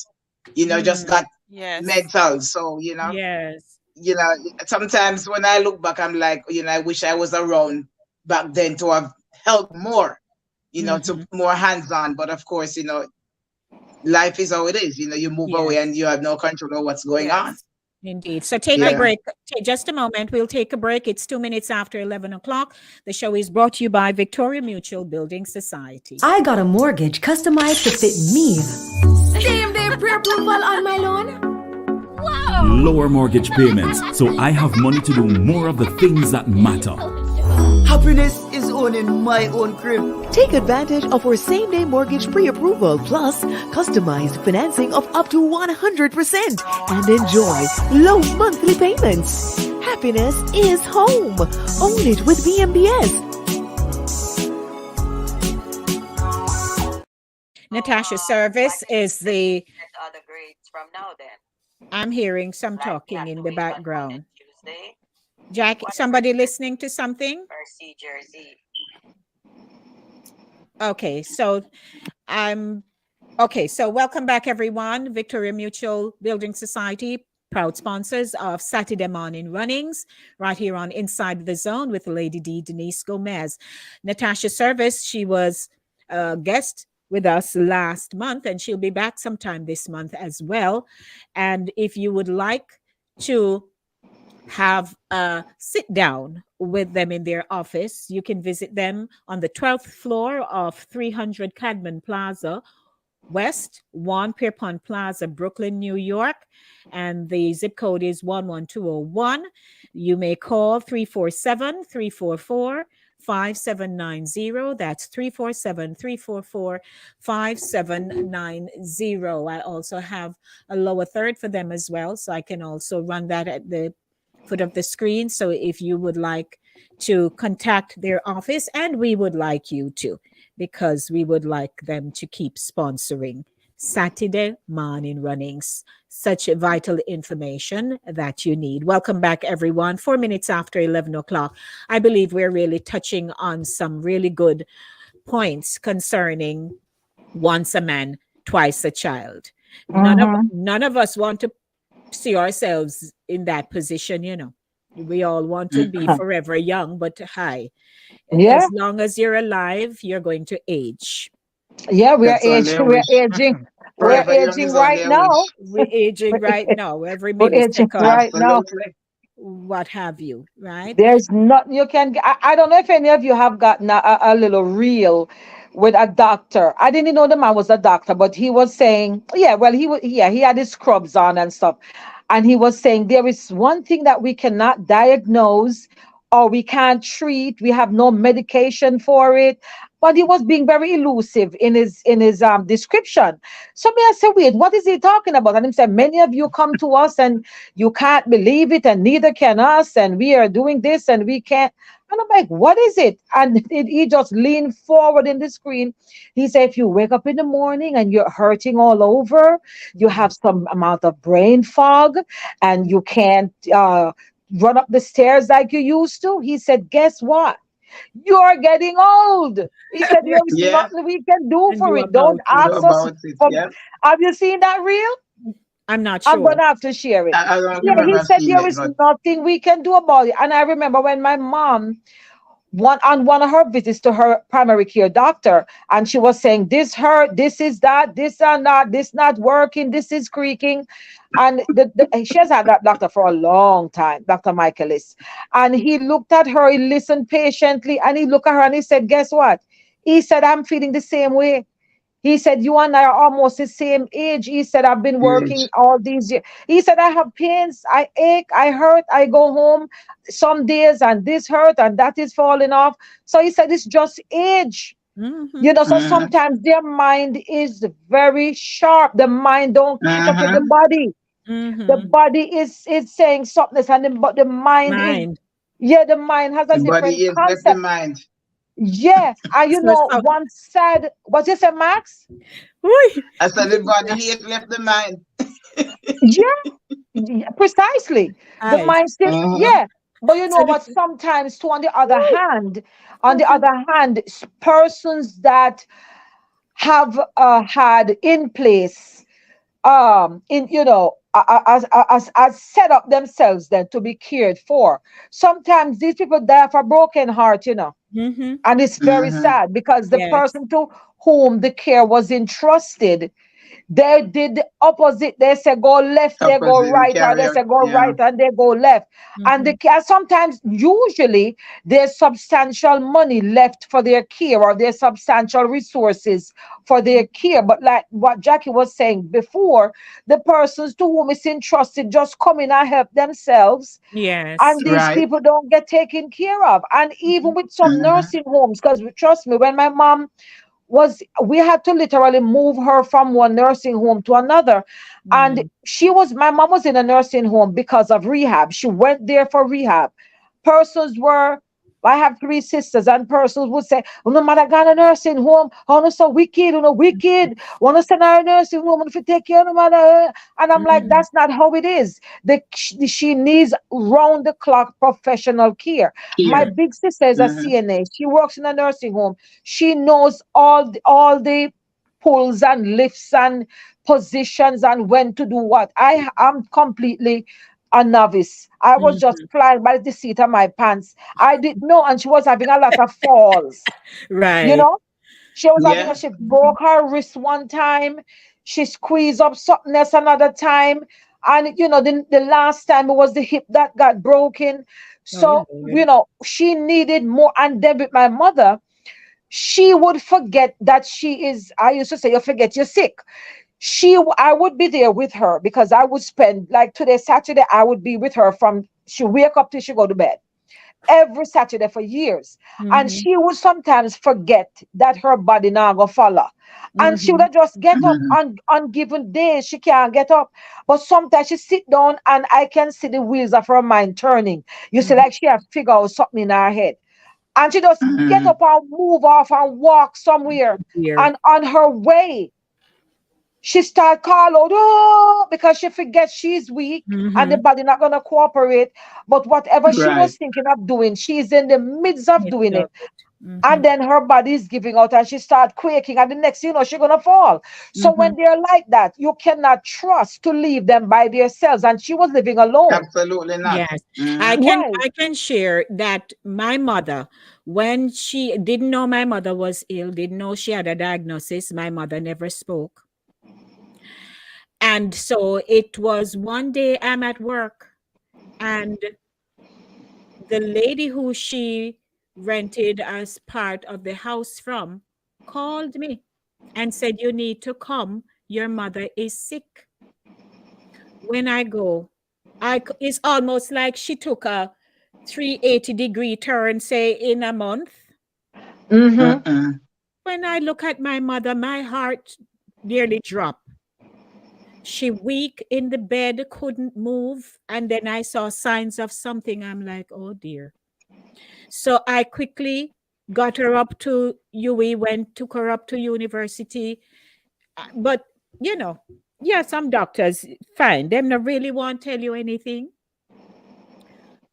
Just got Yes. mental. So, Yes. you know, sometimes when I look back, I'm like, I wish I was around back then to have helped more, to Mhm. more hands on. But of course, life is how it is. You move away Yes. and you have no control of what's going on. Yes. Indeed. So take a Yeah. break. Just a moment. We'll take a break. It's 2 minutes after 11 o'clock. The show is brought to you by Victoria Mutual Building Society. I got a mortgage customized to fit me. Same day pre-approval on my loan. Wow. Lower mortgage payments, so I have money to do more of the things that matter. Happiness is owning my own crib. Take advantage of our same-day mortgage pre-approval plus customized financing of up to 100% and enjoy low monthly payments. Happiness is home. Own it with BMBS. Natasha Service is the. I'm hearing some talking in the background. Jackie, somebody listening to something? Okay, so welcome back everyone. Victoria Mutual Building Society, proud sponsors of Saturday morning runnings, right here on Inside the Zone with Lady D Denise Gomez. Natasha Service, she was a guest with us last month and she'll be back sometime this month as well. And if you would like to have a sit down with them in their office, you can visit them on the 12th floor of 300 Cadman Plaza West, 1 Pierpont Plaza, Brooklyn, New York. And the zip code is 11201. You may call 347-344-5790. That's 347-344-5790. I also have a lower third for them as well. So I can also run that at the foot of the screen. So if you would like to contact their office, and we would like you to, because we would like them to keep sponsoring Saturday morning runnings, such vital information that you need. Welcome back, everyone. 4 minutes after 11 o'clock. I believe we're really touching on some really good points concerning once a man, twice a child. None of us want to see ourselves in that position. We all want to be forever young, but hi, Yeah. as long as you're alive, you're going to age. Yeah, we are That's only a aging. We're wish. aging. We're Forever young aging is only right a now. wish. We're aging right now, every We're aging millisecond, right now. Absolutely. what have you, right? There's nothing you can. I don't know if any of you have gotten a little reel with a doctor. I didn't know the man was a doctor, but he was saying, yeah, well, he had his scrubs on and stuff. And he was saying there is one thing that we cannot diagnose or we can't treat. We have no medication for it. But he was being very elusive in his description. So me, I said, wait, what is he talking about? And he said, many of you come to us and you can't believe it, and neither can us, and we are doing this and we can't. And I'm like, what is it? And he just leaned forward in the screen. He said, if you wake up in the morning and you're hurting all over, you have some amount of brain fog, and you can't run up the stairs like you used to. He said, guess what? You're getting old. He said, there's Yeah, nothing we can do And for do it. Don't about it. do ask us about it. for. Yeah. Have you seen that reel? I'm not I'm sure. gonna have to share it. I don't Yeah, he remember said seeing there it, is but nothing we can do about it. And I remember when my mom one of her visits to her primary care doctor, and she was saying, this hurt, this is that, this and that, this not working, this is creaking. And she has had that doctor for a long time, Dr. Michaelis. And he looked at her, he listened patiently, and he looked at her and he said, guess what? He said, I'm feeling the same way. He said, you and I are almost the same age. He said, I've been working age. all these years. He said, I have pains, I ache, I hurt, I go home some days and this hurt and that is falling off. So he said, it's just age. Mm-hmm. You know, so Mm-hmm. sometimes their mind is very sharp. The mind don't catch up with the Mm-hmm. body. The Mm-hmm. body is saying something, but the mind is, Mind. yeah, the mind has a The different body is left the concept. mind. Yeah. And you So, know, so, one said, what you say, Max? Uy. I said the body is left the mind. Yeah. Yeah, precisely. The Eyes. mindset, Mm-hmm. yeah. But you So know the, what? Sometimes, too, on the okay. other hand, persons that have had in place, in as set up themselves then to be cared for. Sometimes these people die of a broken heart, Mm-hmm. and it's very Mm-hmm. sad because the Yes. person to whom the care was entrusted, they did the opposite. They say go left, they go Opposite the right, or they carrier. say go Yeah. right and they go left. And Mm-hmm. the care sometimes, usually, there's substantial money left for their care, or there's substantial resources for their care. But like what Jackie was saying before, the persons to whom it's entrusted just come in and help themselves, Yes. and these Right. people don't get taken care of. And even with some Mm-hmm. nursing homes, because trust me, when my mom we had to literally move her from one nursing home to another. And Mm. my mom was in a nursing home because of rehab. She went there for rehab. Persons were I have three sisters, and persons would say, oh, no matter got a nursing home, oh no, so wicked, oh no, wicked, wanna send her a nursing home, and if you take care of no matter. And I'm like, Mm. that's not how it is. She needs round the clock professional care. My Here. big sister is a Mm-hmm. CNA. She works in a nursing home. She knows all the pulls and lifts and positions and when to do what. I am completely a novice. I was just Mm-hmm. flying by the seat of my pants. I didn't know, and she was having a lot of falls. You Right. know, she was having Yeah. she broke her wrist one time. She squeezed up something else another time. And the last time it was the hip that got broken. Oh, So, Lord. she needed more. And then with my mother, she would forget that she is, I used to say, you forget you're sick. I would be there with her because I would spend, like today, Saturday, I would be with her from she wake up till she go to bed every Saturday for years. And Mm-hmm. she would sometimes forget that her body now go follow. And she would Mm-hmm. have just get up Mm-hmm. on given days. She can't get up. But sometimes she sit down and I can see the wheels of her mind turning. You see, Mm-hmm. like she has figured out something in her head. And she just get Mm-hmm. up and move off and walk somewhere. Here. And on her way, she start call out, oh, because she forgets she's weak and the Mm-hmm. body not gonna cooperate. But whatever she Right. was thinking of doing, she's in the midst of Midst doing of it. it. Mm-hmm. And then her body is giving out and she start quaking, and the next thing you know, she's gonna fall. So Mm-hmm. when they're like that, you cannot trust to leave them by themselves. And she was living alone. Absolutely not. Yes, I Mm-hmm. can Right. I can share that my mother, when she didn't know my mother was ill, didn't know she had a diagnosis, my mother never spoke. And so it was one day I'm at work, and the lady who she rented as part of the house from called me and said, you need to come. Your mother is sick. When I go, it's almost like she took a 380-degree turn, say, in a month. Mm-hmm. Mm-mm. When I look at my mother, my heart nearly dropped. She weak in the bed, couldn't move. And then I saw signs of something. I'm like, oh dear. So I quickly got her up to UE, took her up to university. But, some doctors, fine, them not really want to tell you anything.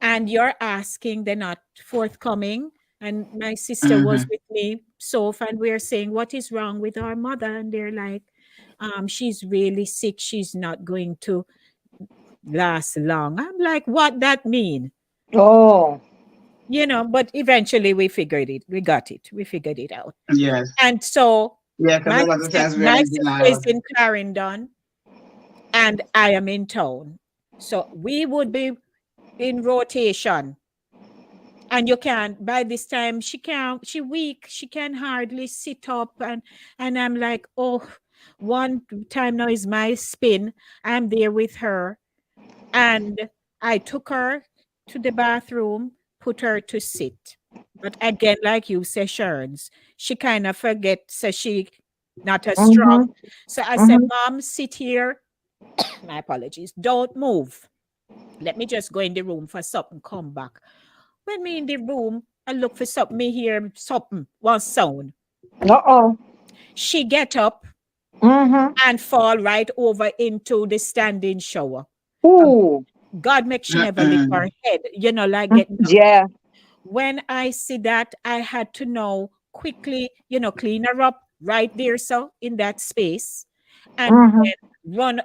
And you're asking, they're not forthcoming. And my sister was with me, Soph, and we're saying, what is wrong with our mother? And they're like, she's really sick. She's not going to last long. I'm like, what that mean? Oh. But eventually we figured it. We got it. We figured it out. Yes. And so Yeah, because a lot of times we're my in sister denial. is in Clarendon and I am in town. So we would be in rotation. And you can't, by this time, she weak. She can hardly sit up. And I'm like, oh, one time now is my spin. I'm there with her. And I took her to the bathroom, put her to sit. But again, like you say, Sharon's, she kind of forgets, so she not as strong. So I said, Mom, sit here. My apologies. Don't move. Let me just go in the room for something, come back. When me in the room, I look for something, me hear something, one sound. Uh-oh. She get up and fall right over into the standing shower. Ooh. God makes she never lift her head, like getting up. Yeah. When I see that, I had to know quickly, clean her up right there, so in that space, and then run.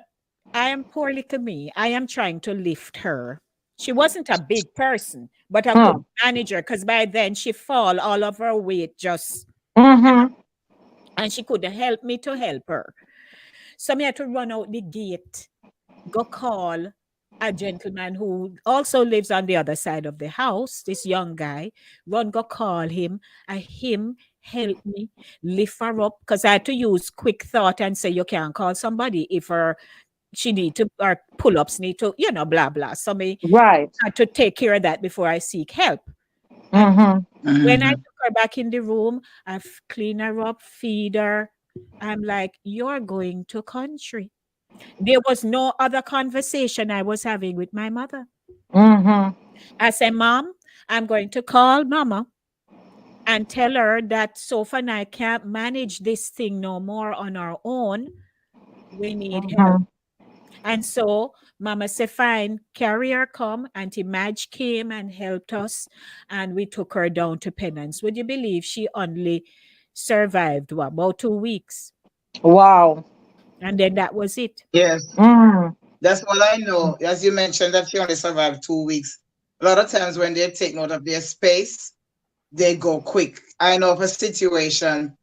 I am poor little me. I am trying to lift her. She wasn't a big person, but I could manage her because by then she fall all of her weight just, and she couldn't help me to help her. So me had to run out the gate, go call a gentleman who also lives on the other side of the house, this young guy, go call him, and him help me lift her up because I had to use quick thought and say, you can't call somebody if she need to, or pull-ups need to, blah, blah. So me had to take care of that before I seek help. When I took her back in the room, I clean her up, feed her. I'm like, you're going to country. There was no other conversation I was having with my mother. I said, Mom, I'm going to call Mama and tell her that Sophia and I can't manage this thing no more on our own. We need help. And so Mama said, fine, carrier come. Auntie Madge came and helped us. And we took her down to Penance. Would you believe she only survived, about 2 weeks? Wow. And then that was it. Yes. That's what I know. As you mentioned, that she only survived 2 weeks. A lot of times when they take note of their space, they go quick. I know of a situation,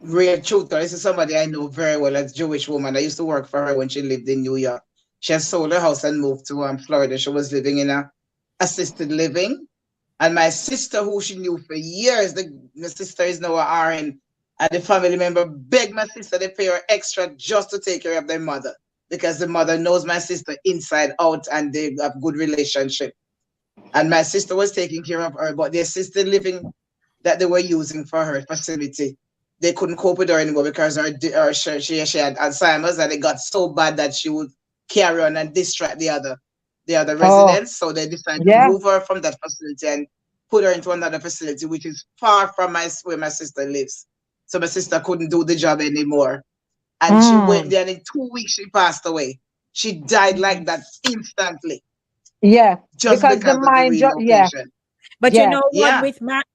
real truth. This is somebody I know very well, a Jewish woman. I used to work for her when she lived in New York. She has sold her house and moved to Florida. She was living in a assisted living. And my sister, who she knew for years, my sister is now a RN, and the family member begged my sister to pay her extra just to take care of their mother, because the mother knows my sister inside out and they have good relationship. And my sister was taking care of her, but the assisted living that they were using for her facility, they couldn't cope with her anymore because she had Alzheimer's, and it got so bad that she would carry on and distract the other residents. So they decided to move her from that facility and put her into another facility, which is far from where my sister lives. So my sister couldn't do the job anymore. And she went there, and in 2 weeks she passed away. She died like that instantly. Yeah. Just because the of mind, the relocation. But you know what?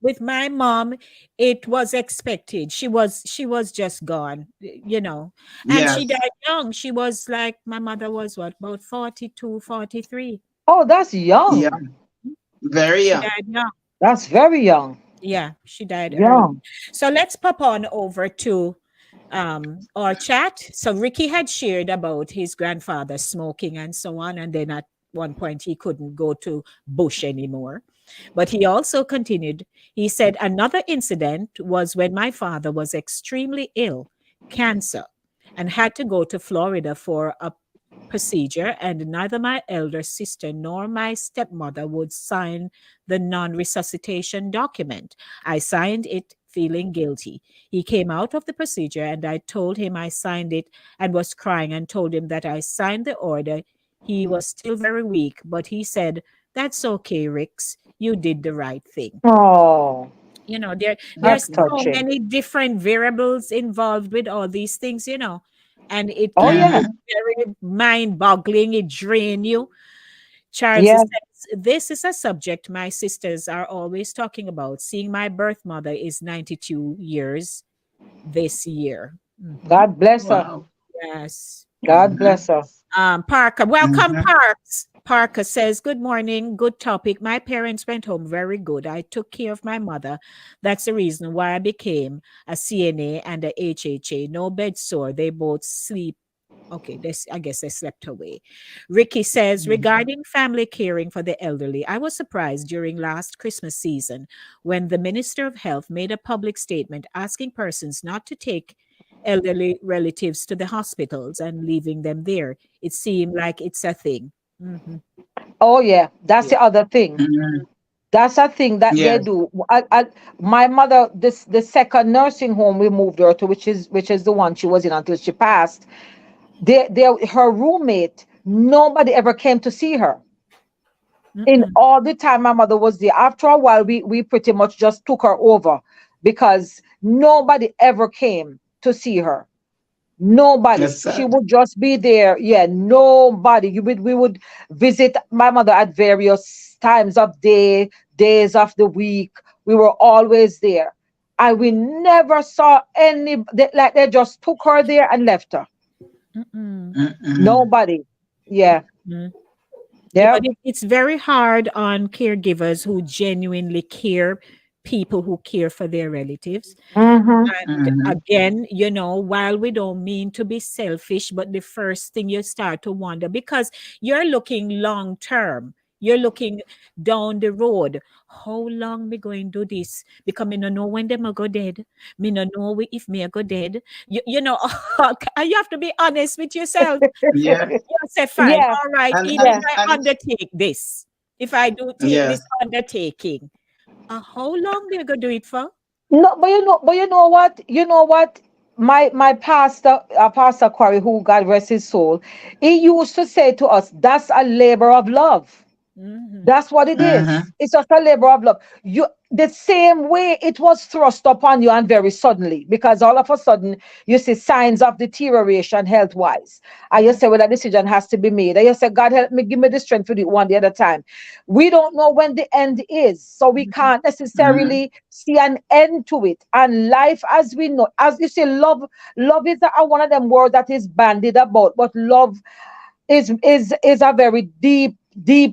With my mom, it was expected. She was just gone, and she died young. She was like, my mother was what, about 42, 43. Oh, that's young. Yeah. Very young. She died young. That's very young. Yeah, she died young. early. So let's pop on over to our chat. So Ricky had shared about his grandfather smoking and so on, and then at one point he couldn't go to Bush anymore. But he also continued. He said, another incident was when my father was extremely ill, cancer, and had to go to Florida for a procedure, and neither my elder sister nor my stepmother would sign the non-resuscitation document. I signed it feeling guilty. He came out of the procedure and I told him I signed it and was crying and told him that I signed the order. He was still very weak, but he said, that's okay, Rix. you did the right thing. Oh, You know, there's that's so touching. many different variables involved with all these things, you know, and it Oh, can yeah. be very mind-boggling. It drain you. Charles Yeah. says, this is a subject my sisters are always talking about. Seeing my birth mother is 92 years this year. God bless her. Wow. Yes. God bless her. Parker, welcome, Mhm. Parks. Parker says, good morning, good topic. My parents went home very good. I took care of my mother. That's the reason why I became a CNA and a HHA. No bed sore. They both sleep. Okay, I guess they slept away. Ricky says, regarding family caring for the elderly, I was surprised during last Christmas season when the Minister of Health made a public statement asking persons not to take elderly relatives to the hospitals and leaving them there. It seemed like it's a thing. Mhm. Oh, yeah. That's Yeah. the other thing. Mhm. That's a thing that they Yes. do. My mother, the second nursing home we moved her to, which is the one she was in until she passed. Her roommate, nobody ever came to see her. In Mm-mm. all the time my mother was there. After a while, we pretty much just took her over because nobody ever came to see her. Nobody. That's She sad. would just be there. Yeah, nobody. We would visit my mother at various times of days of the week. We were always there. And we never saw like they just took her there and left her. Mm-mm. Mm-mm. Nobody. Yeah. Mm. Yeah, Yeah. but it's very hard on caregivers who genuinely care, people who care for their relatives. Mm-hmm. And Mhm. again, you know, while we don't mean to be selfish, but the first thing you start to wonder, because you're looking long term, you're looking down the road. How long me going to do this? Because me no know when them a go dead. Me no know if me a go dead. You know, you have to be honest with yourself. Yeah. You say, fine, Yeah. all right, And even and if Yeah. I and undertake this, if I do take yes. this undertaking, how long they gonna do it for? No, but you know what? You know what? My pastor, Pastor Quarry, who God rest his soul, he used to say to us, "That's a labor of love." Mhm. That's what it is. Mhm. It's just a labor of love. You the same way it was thrust upon you and very suddenly, because all of a sudden you see signs of deterioration health wise. And you say, well, a decision has to be made. And you say, God help me, give me the strength to do it one day at a time. We don't know when the end is, so we can't Mhm. necessarily see an end to it. And life as we know, as you say, love is one of them words that is bandied about, but love is a very deep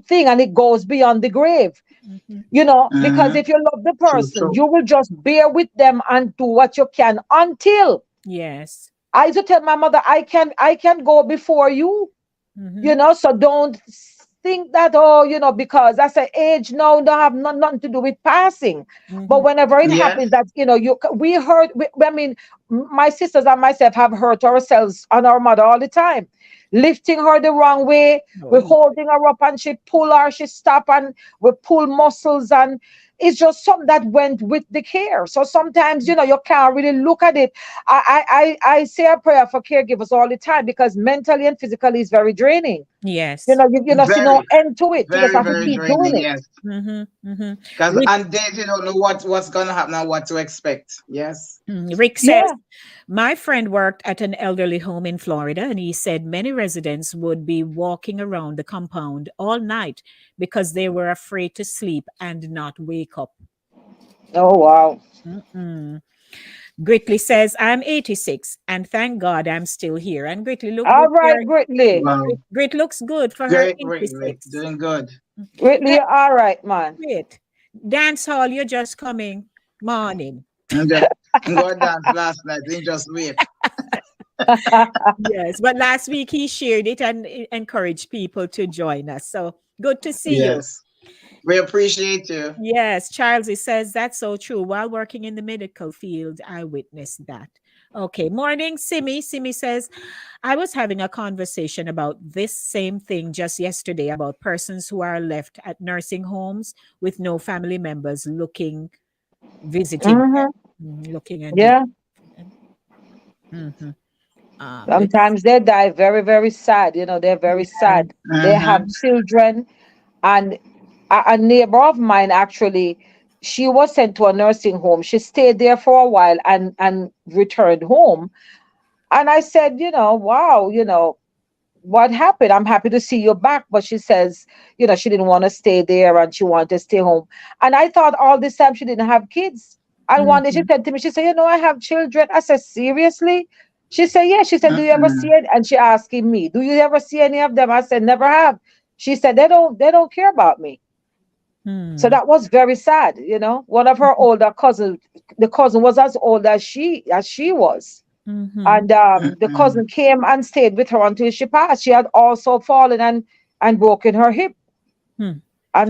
thing, and it goes beyond the grave, Mhm. because Mhm. if you love the True. person, True. you will just bear with them and do what you can until Yes. I used to tell my mother, I can go before you, Mhm. so don't think that, because that's an age now, don't have nothing to do with passing. But Mhm. whenever it Yes. happens that, we hurt, I mean, my sisters and myself have hurt ourselves on our mother all the time, lifting her the wrong way. Oh, We're yeah. holding her up and she pull her, she stop, and we pull muscles, and it's just something that went with the care. So sometimes, you can't really look at it. I say a prayer for caregivers all the time, because mentally and physically is very draining. Yes. You know, see no Very, end to it. You just have to very keep doing draining. it. Yes. Mhm. Mhm. Because Rick, and days you don't know what's gonna happen and what to expect. Yes. Rick says, Yeah. my friend worked at an elderly home in Florida, and he said many residents would be walking around the compound all night because they were afraid to sleep and not wake up. Oh, wow. Mm-mm. Gritly says, I'm 86 and thank God I'm still here. And Gritly, look All good for right, Gritly. Wow. Grit looks good for her Great, great, great. 86. Doing good. Gritly, Eh, you're all right, man. wait, dance hall, you're just coming. Morning. And just go dance last night. Then just wait. Yes, but last week he shared it and encouraged people to join us. So good to see you. Yes. We appreciate you. Yes, Charles, it says that's so true. While working in the medical field, I witnessed that. Okay, morning, Simi. Simi says, I was having a conversation about this same thing just yesterday about persons who are left at nursing homes with no family members visiting Mm-hmm. them, looking and Yeah. visiting them. Mhm. Let's Sometimes they die very, very sad. They're very yeah. sad. They have Mhm. children, and a neighbor of mine actually, she was sent to a nursing home. She stayed there for a while and returned home. And I said, wow, what happened? I'm happy to see you back. But she says, she didn't want to stay there and she wanted to stay home. And I thought all this time she didn't have kids. And one day she said to me, she said, I have children. I said, seriously? She said, yeah. She said, do you ever see it? And she asking me, do you ever see any of them? I said, never have. She said, they don't care about me. So that was very sad. One of her older cousins, the cousin was as old as she was. And the cousin came and stayed with her until she passed. She had also fallen and broken her hip. And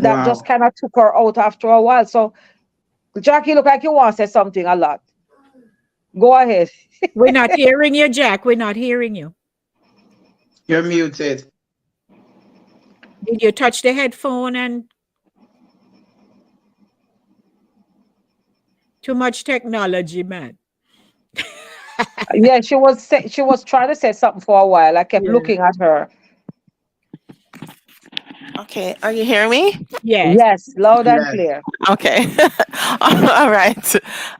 that just Wow. kind of took her out after a while. So, Jackie, look like you want to say something a lot. Go ahead. We're not hearing you, Jack. We're not hearing you. You're muted. Did you touch the headphone and too much technology, man? Yeah, she was trying to say something for a while. I kept looking at her. Okay, are you hearing me? Yes. Yes, loud and Yes. clear. Okay. All right.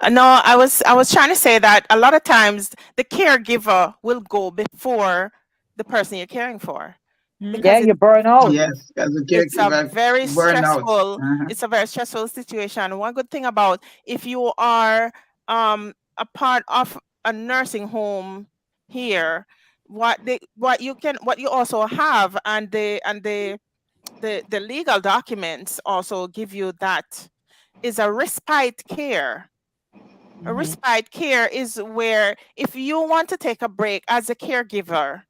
No, I was trying to say that a lot of times the caregiver will go before the person you're caring for. Yeah, Because you burn out. Yes, as a it's a caregiver, very burnout. stressful it's a very stressful situation. One good thing about if you are a part of a nursing home here, what you also have, and the legal documents also give you, that is a respite care. A respite care is where if you want to take a break as a caregiver,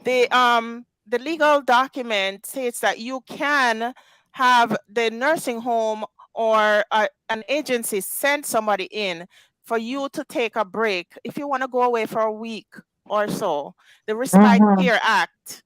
the legal document states that you can have the nursing home or an agency send somebody in for you to take a break if you want to go away for a week or so. The Respite Care Act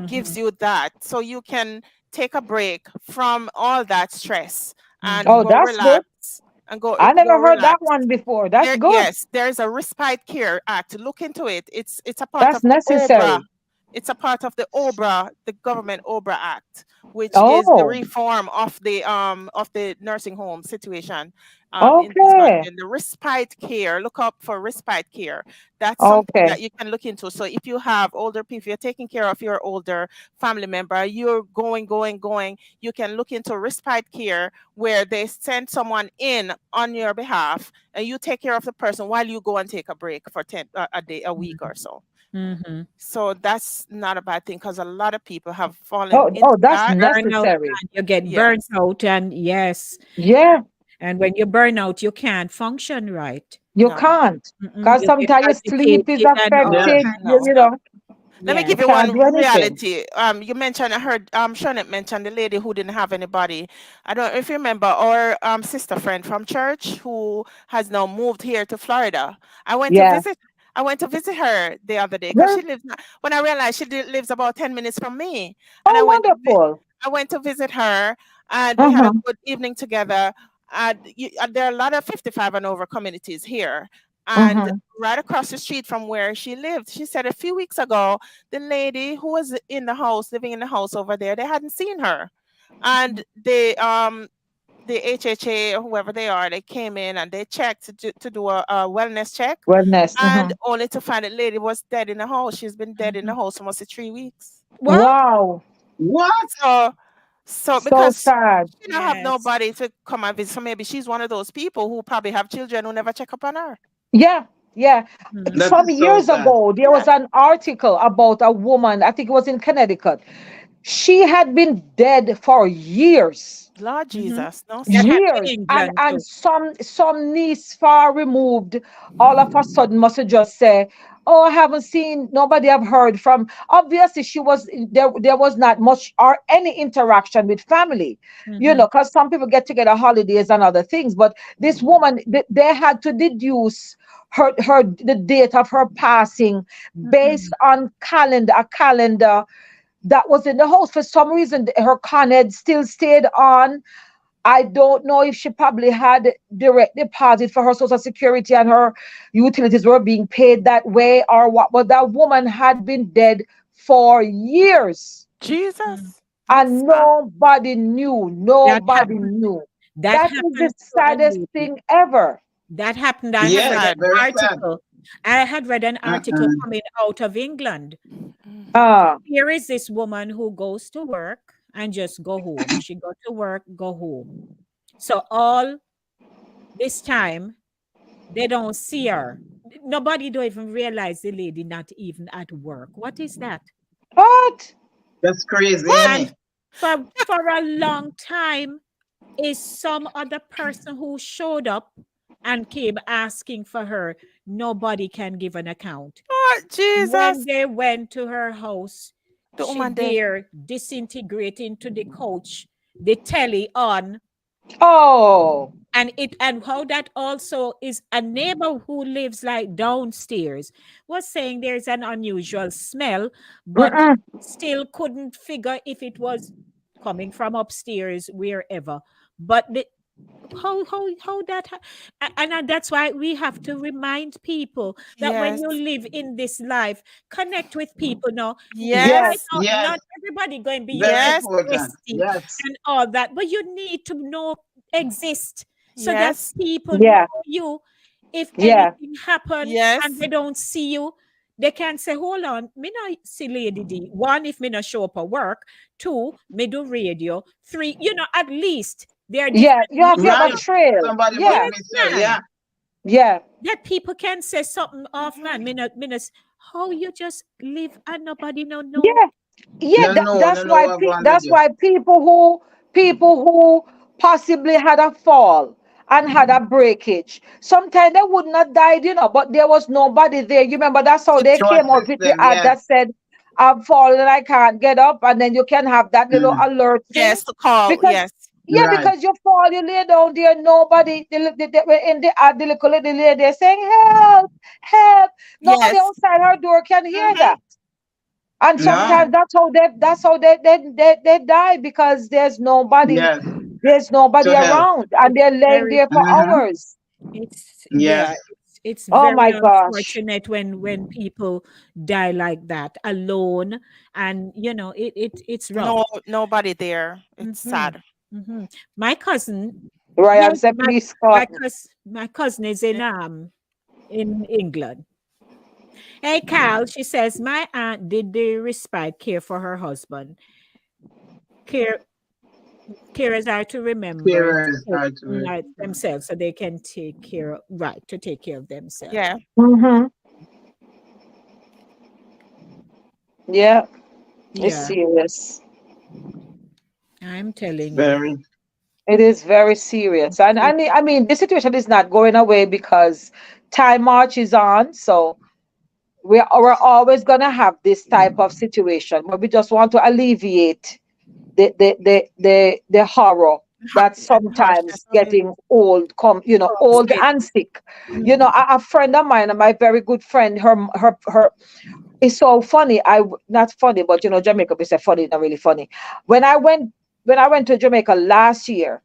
gives you that, so you can take a break from all that stress and Oh, go that's good. relax and go I never heard that relax. one before. That's good. Yes, there's a Respite Care Act. Look into it. It's a part That's of the OBRA. necessary. It's a part of the OBRA, the government OBRA Act, which is the Oh, reform of the nursing home situation in this okay. country. And the respite care, look up for respite care. That's something Okay. that you can look into. So if you have older people, if you're taking care of your older family member, you're going, you can look into respite care, where they send someone in on your behalf and you take care of the person while you go and take a break for a day, a week or so. So that's not a bad thing, because a lot of people have fallen into That's that. Burnout, necessary. and you get Yes. burnt out, and yes. Yeah, And when you burn out, you can't function right. you No. can't. Because You get sometimes your sleep is agitated and all Yeah. affected. kind No. of stuff. Let me Yeah. give you can't one do anything. reality. You mentioned, I heard Shonette mentioned the lady who didn't have anybody. I don't know if you remember our sister friend from church who has now moved here to Florida. I went to Yeah. visit her the other day, because Yeah. she lives, when I realized she lives about 10 minutes from me. And Oh, wonderful. I went to visit her, and we had a Uh-huh. good evening together. And there are a lot of 55 and over communities here. And Uh-huh. right across the street from where she lived, she said a few weeks ago, the lady who was in the house, living in the house over there, they hadn't seen her. And the HHA or whoever they are, they came in and they checked to do a wellness check, Wellness. and only to find the lady was dead in the house. She's been dead in the house for almost 3 weeks. What? Wow. What? So So because sad. she don't have Yes. nobody to come and visit, so maybe she's one of those people who probably have children who never check up on her. Yeah. Yeah. That Some is so years sad. ago, there was an article about a woman, I think it was in Connecticut. She had been dead for years. Lord Jesus, no. That happened in Years. England And too. some niece far removed all of a sudden must have just say, oh, I haven't seen nobody I've heard from. Obviously she was there was not much or any interaction with family, because some people get together holidays and other things, but this woman, they had to deduce the date of her passing based on a calendar that was in the house. For some reason her con ed still stayed on. I don't know if she probably had direct deposit for her social security and her utilities were being paid that way or what, but that woman had been dead for years. Jesus. and nobody knew. That Nobody happened. knew. That That is the happened to a saddest lady. thing ever. That happened. I It's had read Yes, an sad. very sad. article. I had read an article Mm-mm. coming out of England. Ah, Here is this woman who goes to work and just go home. She go to work, go home. So all this time they don't see her. Nobody don't even realize the lady not even at work. What is that? what? That's crazy, ain't And it? for a long time is some other person who showed up and came asking for her. Nobody can give an account. Oh, When Jesus. they went to her house, The she woman there. there disintegrating to the couch, the telly on, Oh, and how that also is a neighbor who lives like downstairs was saying there's an unusual smell, but mm-mm. still couldn't figure if it was coming from upstairs, wherever. But the how that that's why we have to remind people that when Yes. you live in this life, connect with people. Now it Yes. might Yes, Yes, not everybody going to be your very Yes. best important. bestie Yes, and all that, but you need to know exist so that Yes. people know yeah, you. If yeah, anything happen and Yes. they don't see you, they can say, hold on, me not see Lady D. One, if me not show up at work. Two, me do radio. Three, at least there are yeah. different You have to have a right. media. trail. Somebody must Yeah, Yes, miss her. man. Yeah, yeah, That people can say something off, man. How you just live and nobody no know. yeah. Yeah, no, no, that's no, no. why What going with that's you? why people who possibly had a fall and had a breakage, sometimes they would not died, but there was nobody there. You remember that's how they To came out assist with the them. ad Yes. that said, "I've fallen, I can't get up," and then you can have that little Mm. alert thing Yes. To call. because. Yes. Yeah, Right. because you fall, you lay down there, nobody, in the ad, the little lady lay there saying, "Help, help." Nobody Yes. outside her door can hear Mm-hmm. that. And No. sometimes that's how they die because Yes. there's To nobody help. around and It's they're laying very there for Mm-hmm. hours. It's Yes. yeah, it's Oh very my gosh. unfortunate when people die like that alone, and it's rough. No. Nobody there. It's Hmm. sad. Hmm. My cousin, Ryan yes, said, please, Scott. my cousin is Yeah. in England. Hey, Cal, she says my aunt did the respite care for her husband. Care Carers are to remember to Carers take are to. themselves so they can take care of themselves. Yeah. Mm-hmm. Yeah, it's Yeah, serious. I'm telling you. Very. It is very serious. And I mean, this situation is not going away because time marches on. So we're always gonna have this type of situation where we just want to alleviate the horror that And the harshness sometimes of it. getting old Comes old with. and sick. Mhm. A friend of mine, my very good friend, her it's so funny. Not funny, but Jamaica, we say funny, not really funny. When I went to Jamaica last year,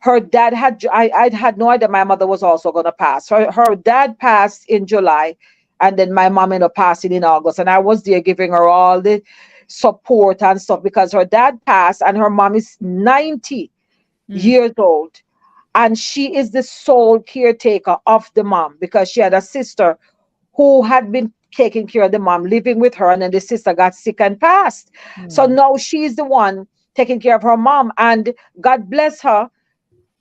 her dad I had no idea my mother was also gonna pass. Her dad passed in July, and then my mom ended up passing in August. And I was there giving her all the support and stuff because her dad passed and her mom is 90 Mm. years old. And she is the sole caretaker of the mom because she had a sister who had been taking care of the mom, living with her, and then the sister got sick and passed. So Mm. now she's the one taking care of her mom. And God bless her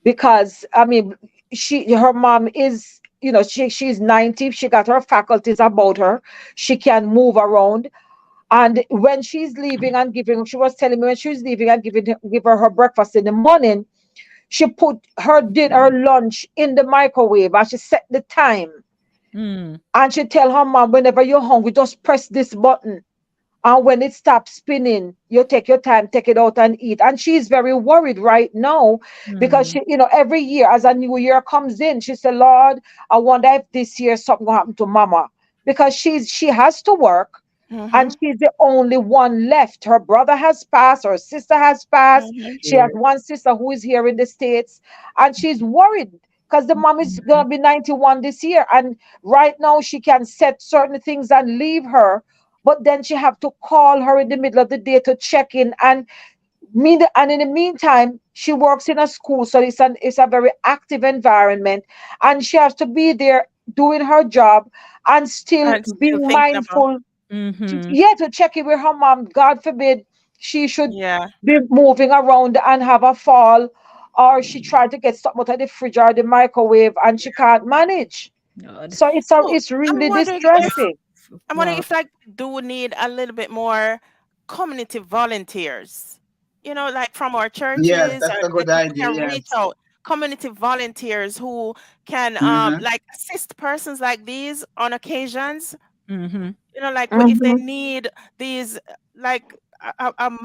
because I mean her mom is she's 90, she got her faculties about her, she can move around. And when she's leaving and giving, she was telling me when she's leaving and give her breakfast in the morning, she put her lunch in the microwave and she set the time, Mm. and she tell her mom, whenever you're hungry, just press this button, and when it stops spinning, you take your time, take it out and eat. And she's very worried right now because Mm. every year as a new year comes in, she said, Lord, I wonder if this year something will happen to mama. Because she has to work and Mm-hmm. she's the only one left. Her brother has passed, her sister has passed. Mm-hmm. She has one sister who is here in the States, and she's worried because the mom is Mhm. gonna be 91 this year. And right now she can set certain things and leave her, but then she have to call her in the middle of the day to check in. And And in the meantime, she works in a school, so it's a very active environment, and she has to be there doing her job and still And still being thinking about. mindful. Mm-hmm. Yeah, to check in with her mom. God forbid she should Yeah. be moving around and have a fall, or she tried to get something out of the fridge or the microwave and she can't manage. God. So So it's I'm really wondering if distressing. I'm wondering Wow. if like we do need a little bit more community volunteers. Like from our Yes, churches, that's or a like good if we idea. can reach Yes. out, community volunteers who can Mm-hmm. like assist persons like these on occasions. Mm-hmm. Like if they Hmm. need these, like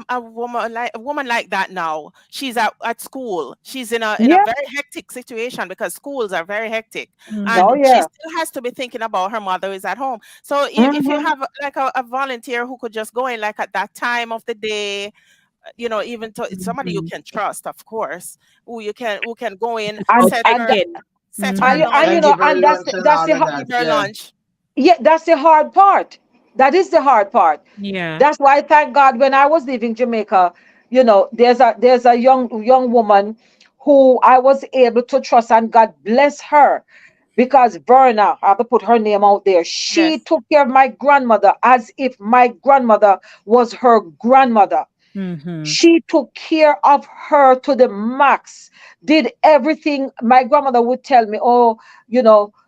a woman like that now. She's at school. She's in a Yeah. very hectic situation because schools are very hectic, Mm-hmm. and Oh she yeah. still has to be thinking about her mother who is at home. So if you Hmm. have like a volunteer who could just go in like at that time of the day, even to somebody you Mm-hmm. can trust, of course, who can go in, And Or set check and her that, in. set her Mm-hmm. and lunch, And give her and lunch and all of that. give her Yeah. lunch. yeah, that's the hard part. That is the hard part. Yeah. That's why, thank God, when I was leaving Jamaica, there's a young woman who I was able to trust, and God bless her, because Verna, I have to put her name out there. She Yes. took care of my grandmother as if my grandmother was her grandmother. Mm-hmm. She took care of her to the max, did everything. My grandmother would tell me, oh,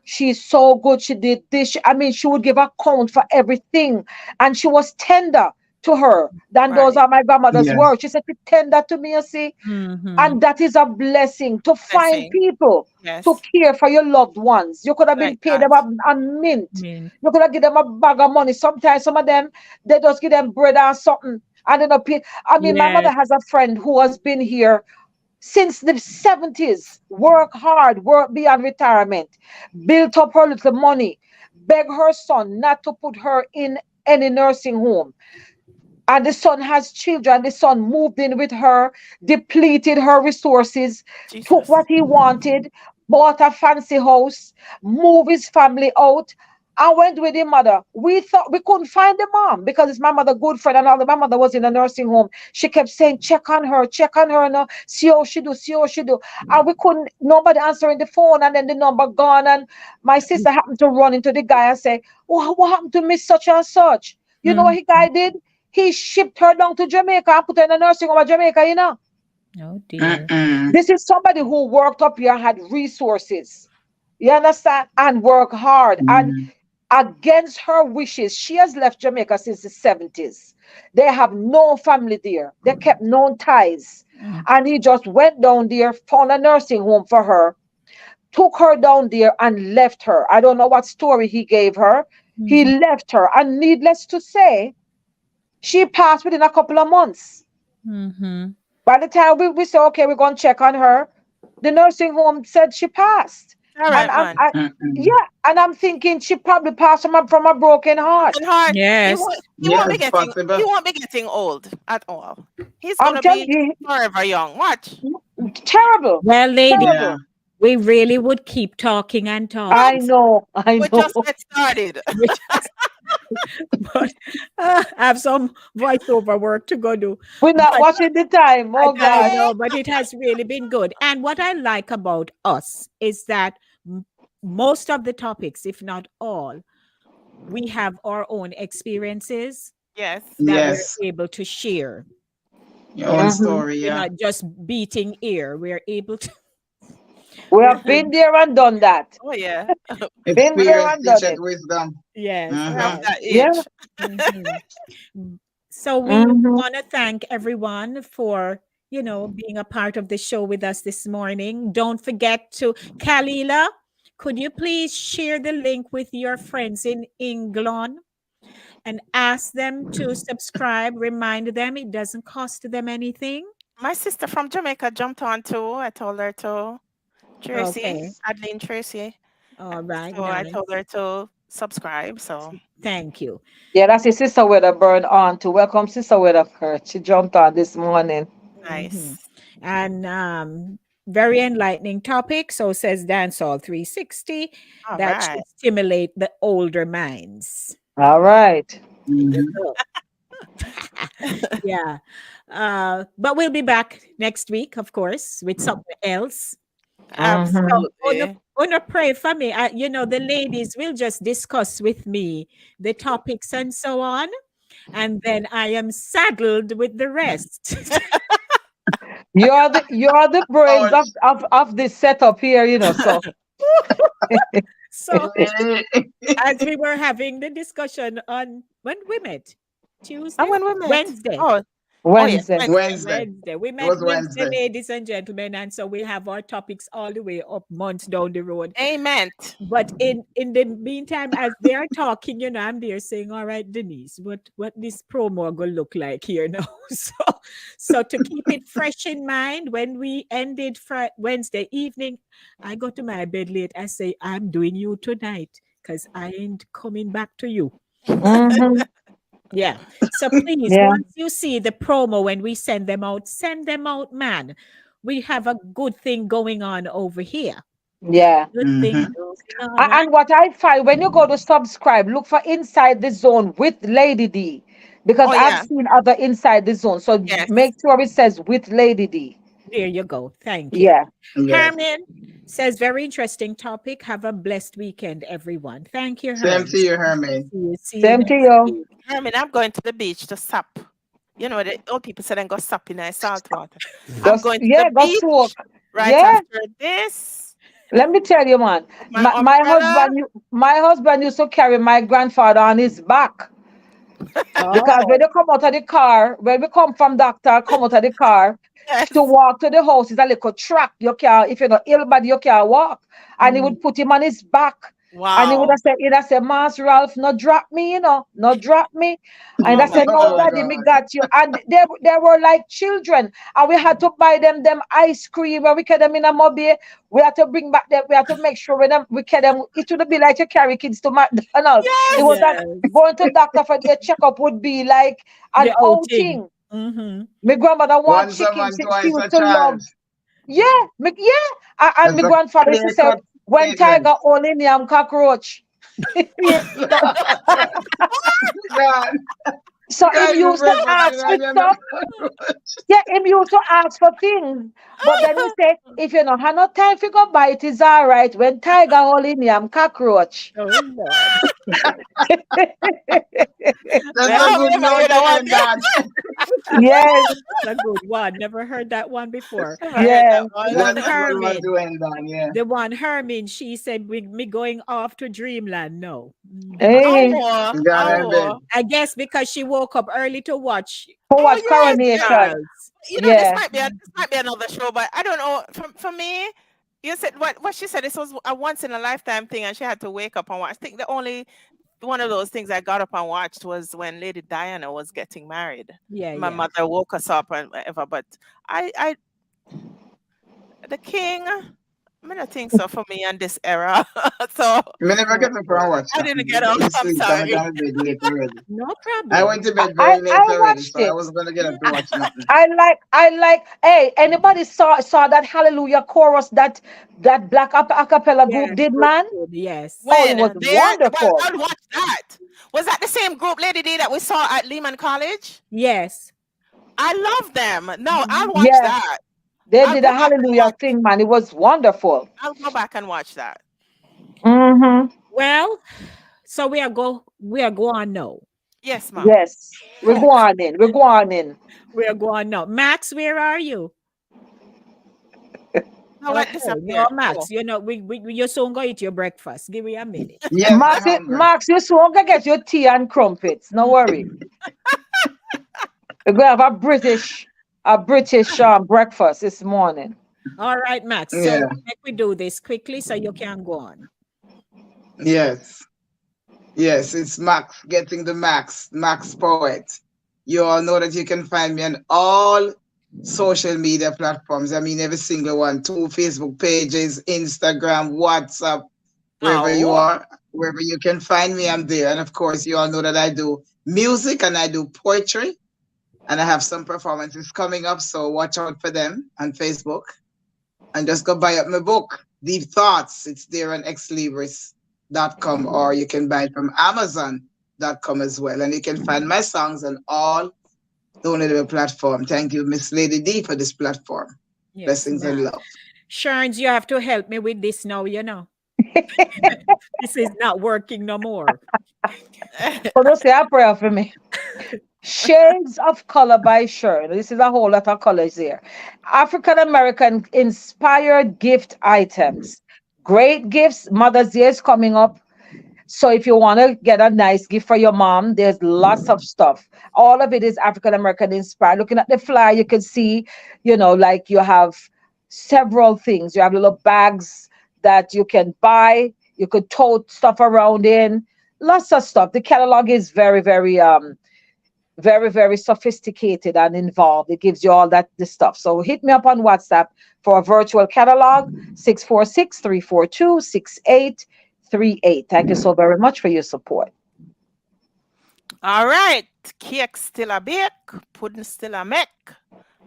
she's so good. She did this. I mean, she would give account for everything. And she was tender to her. Than those Right. are my grandmother's Yes. words. She said, "Be tender to me, you see." Mm-hmm. And that is a blessing, to find Blessing. people to Yes. care for your loved ones. You could have been Like paid that. them a mint. Mint. You could have given them a bag of money. Sometimes some of them, they just give them bread or something. And then pay. I mean, my mother Yes. has a friend who has been here since the 70s, work hard, work beyond retirement, built up her little money, beg her son not to put her in any nursing home. And the son has children. The son moved in with her, depleted her resources, took Jesus. what he wanted, bought a fancy house, moved his family out. I went with the mother. We thought we couldn't find the mom because it's my mother, good friend, and all. My mother was in a nursing home. She kept saying, check on her now, see how she do, see how she do. And we couldn't, nobody answering the phone, and then the number gone. And my sister happened to run into the guy and say, what happened to Miss Such and Such? You know what he Mm-hmm. guy did? He shipped her down to Jamaica and put her in a nursing home in Jamaica. Oh dear. Mm-mm. This is somebody who worked up here, had resources. You understand? And work hard. And Mm-hmm. against her wishes, she has left Jamaica since the 70s. They have no family there. They kept no ties. Mm-hmm. And he just went down there, found a nursing home for her, took her down there and left her. I don't know what story he gave her. He left her. And needless to say, she passed within a couple of months. Mm-hmm. By the time we said, okay, we're going to check on her, the nursing home said she passed. All And right, man. yeah, and I'm thinking she probably passed from a broken heart. Broken heart. He Yes. won't. He won't be Yes, getting. He possible. won't be getting old at all. He's I'm gonna telling be you, forever young. Watch. terrible, Well, lady, Yeah. terrible. we really would keep talking and I talking. know, I We know. just get started. We just- but I have some voiceover work to go do. We're not But watching the time. Oh I God. know, but it has really been good. And what I like about us is that most of the topics, if not all, we have our own experiences Yes. that we're Yes. able to share. Your You own know, Mhm. story. we're Yeah. not just beating ear. We're able to. We have been there and done that. Oh yeah. Been there Experience and done teacheth it. wisdom. Yes, We have Mm-hmm. yes. that Yeah. age. Mhm. So we Hmm. want to thank everyone for, being a part of the show with us this morning. Don't forget to, Kalila, could you please share the link with your friends in England and ask them to subscribe? Remind them it doesn't cost them anything. My sister from Jamaica jumped on too. I told her to. Tracy, Okay. Adeline Tracy. All right. So I Nice. told her to subscribe. So Thank you. Yeah, that's his sister with a burn on to welcome sister with a Kurt. She jumped on this morning. Mhm. nice. And very enlightening topic. So says Dancehall 360 All that right. should stimulate the older minds. All right. There you Mm-hmm. go. Yeah. But we'll be back next week, of course, with something else. So, Absolutely. Una pray for me. The ladies will just discuss with me the topics and so on. And then I am saddled with the rest. You're the brains Oh, of this setup here, so So, as we were having the discussion on when we met, Tuesday, And when we met, Wednesday. oh yes, Wednesday. Wednesday. Wednesday. We It met was Wednesday, Wednesday. ladies and gentlemen, and so we have our topics all the way up months down the road. amen. But in the meantime, as they are talking, I'm there saying, "All right, Denise, what this promo gonna look like here now?" So to keep it fresh in mind, when we ended Wednesday evening, I go to my bed late. I say, "I'm doing you tonight because I ain't coming back to you." Mhm. Yeah. So please, Yeah. once you see the promo when we send them out, man. We have a good thing going on over here. Yeah. Good thing Mm-hmm. going on, right? And what I find when you go to subscribe, look for Inside the Zone with Lady D. Because Oh I've yeah, seen other Inside the Zone. So yes. make sure it says with Lady D. There you go. Thank you. Yeah. Yes. Herman says, very interesting topic. Have a blessed weekend, everyone. Thank you, Same Herm. to you, Herman. See you Same to next you. week. Herman, I'm going to the beach to sup. The old people say then go sup in nice salt water. Go, I'm going to yeah, the go soak. beach right Yeah. after this. Let me tell you, man. My My umbrella. husband used to carry my grandfather on his back. Because Oh, when you come out of the car, when we come from doctor, come out of the car to Yes. walk to the house is a little track. You can, if you're not ill body, you can walk. And he mm, would put him on his back. And Wow. he'd have said, Mas Ralph, no drop me, no drop me. And Oh I my said, no, Oh God. daddy, me God. got you. And they were like children. And we had to buy them ice cream when we get them in a mobile. We had to bring back them, we had to make sure we get them. It would be like you carry kids to McDonald's. It was like yes. going to doctor for their checkup would be like an The outing. outing. Mm-hmm. My grandmother want Once a chicken. month, She twice a used to love. child. Yeah, and That's my a grandfather used to clear say, cut when statement. tiger only yam cockroach. Yeah, so, God, so you him can't even used to breakfast ask for without them. stuff. Yeah, him used to ask for things. But then he say, if you don't have no time for go buy it, is all right. When tiger only yam cockroach. Oh, Lord. That's Well, a Oh, we good never note hear that to one. end on. Yes, that's a good one. Never heard that one before. Never heard yeah. that The one. one That's a good one Herman. to end on, yeah. The one Herman, she said, me going off to dreamland. No. Mhm. Hey, God, I beg. Oh. I guess because she woke up early to watch for Oh watch yes, yeah. coronation. Charles. This Yeah. might be another show, but I don't know. For me, you said what she said. This was a once in a lifetime thing, and she had to wake up and watch. I think the only one of those things I got up and watched was when Lady Diana was getting married. Yeah, My yeah. mother woke us up and whatever, but I the king. I don't think so for me in this era. So Me never get up and watch I that. didn't get Me up. fell I'm asleep and I sorry. got to bed late already. No I problem. went to bed I very late already, watched so I it. wasn't going to get up to watch nothing. I like. Hey, anybody saw that Hallelujah chorus that black a cappella group Yes, did, man? yes. Oh, it was When they are, well, wonderful. I'll watch that. Was that the same group, Lady D, that we saw at Lehman College? Yes. I love them. No, I'll watch Yeah, that. they I'll did go a back and Hallelujah watch. thing, man. It was wonderful. I'll go back and watch that. Mm-hmm. Well, so we are going now. Yes, ma'am. Yes, we're going in. We're going in. We are going now. Max, where are you? Now what Okay, no, disappear? Oh, Max, you're soon going to eat your breakfast. Give me a minute. Yes, I'm hungry. Max, you soon gonna get your tea and crumpets. No worry. We're gonna have a British breakfast this morning. All right, Max. So Yeah, let me do this quickly so you can go on. yes. Yes, it's Max getting the Max Poet. You all know that you can find me on all social media platforms. I mean, every single one, 2 Facebook pages, Instagram, WhatsApp, wherever you oh, are, wherever you can find me, I'm there. And of course, you all know that I do music and I do poetry, and I have some performances coming up. So watch out for them on Facebook, and just go buy up my book, Deep Thoughts. It's there on xlibris.com, or you can buy it from Amazon, gmail.com as well. And you can find my songs on all donatable platform. Thank you, Miss Lady D, for this platform. Yes, Blessings and ma'am. love. Sharns, you have to help me with this now, you know. This is not working no more. So don't say a prayer for me. Shades of Color by Sharon. This is a whole lot of colors here. African American inspired gift items. Great gifts. Mother's Day is coming up. So if you want to get a nice gift for your mom, there's lots of stuff. All of it is African American inspired. Looking at the flyer, you can see, like you have several things. You have little bags that you can buy. You could tote stuff around in. Lots of stuff. The catalog is very, very very, very sophisticated and involved. It gives you all the stuff. So hit me up on WhatsApp for a virtual catalog, 646-342-6838. Thank you so very much for your support. All right. Cake still a bake, pudding still a make.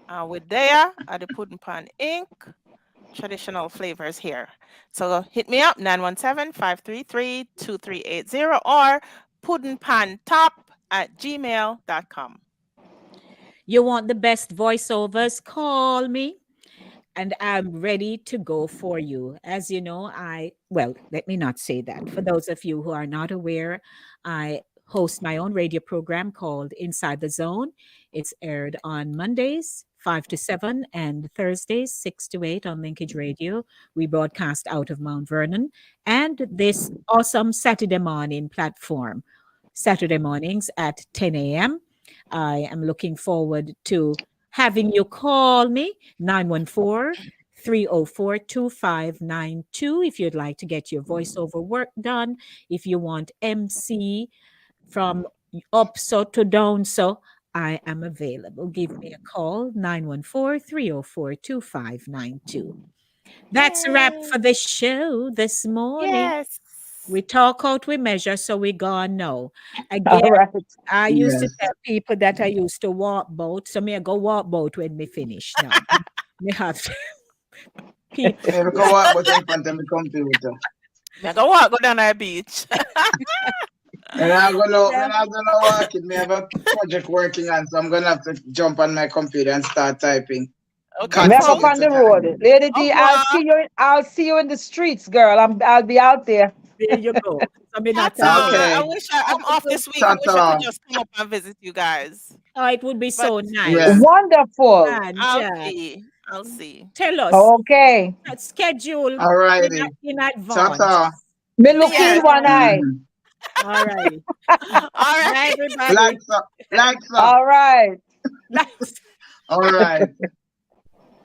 We're there at the Pudding Pan Inc. Traditional flavors here. So hit me up, 917-533-2380 or puddingpantop@gmail.com. You want the best voiceovers? Call me and I'm ready to go for you. As you know, let me not say that. For those of you who are not aware, I host my own radio program called Inside the Zone. It's aired on Mondays, 5 to 7, and Thursdays, 6 to 8 on Linkage Radio. We broadcast out of Mount Vernon and this awesome Satideh morning platform, Saturday mornings at 10 a.m. I am looking forward to having you call me, 914-304-2592, if you'd like to get your voiceover work done, if you want MC from up so to down so, I am available. Give me a call, 914-304-2592. That's a wrap for the show this morning. Yes. We talk out, we measure, so we gone now. All Again, right. I used to Yes. tell people that I used to walk boat, so me I go walk boat when me finish now. Me have people. Maybe go walk with in front of the computer. I go walk, go down to the beach. And I'm gonna walk it. Me have a project working on, so I'm gonna have to jump on my computer and start typing. Okay. Back up on the road. Lady D, Au I'll see you in the streets, girl. I'll be out there. There you go. So me not Ta-ta. Okay. I wish I'm off this week. I wish I Ta-ta. could just come up and visit you guys. Oh, it would be so nice. Yeah. Wonderful. Man, I'll Jack, see. I'll see. tell us Okay. schedule Alrighty. in advance. Ta-ta. Me look in one eye. Mhm. All right. All Bye, right. everybody. Like so. All right. Thanks. All right.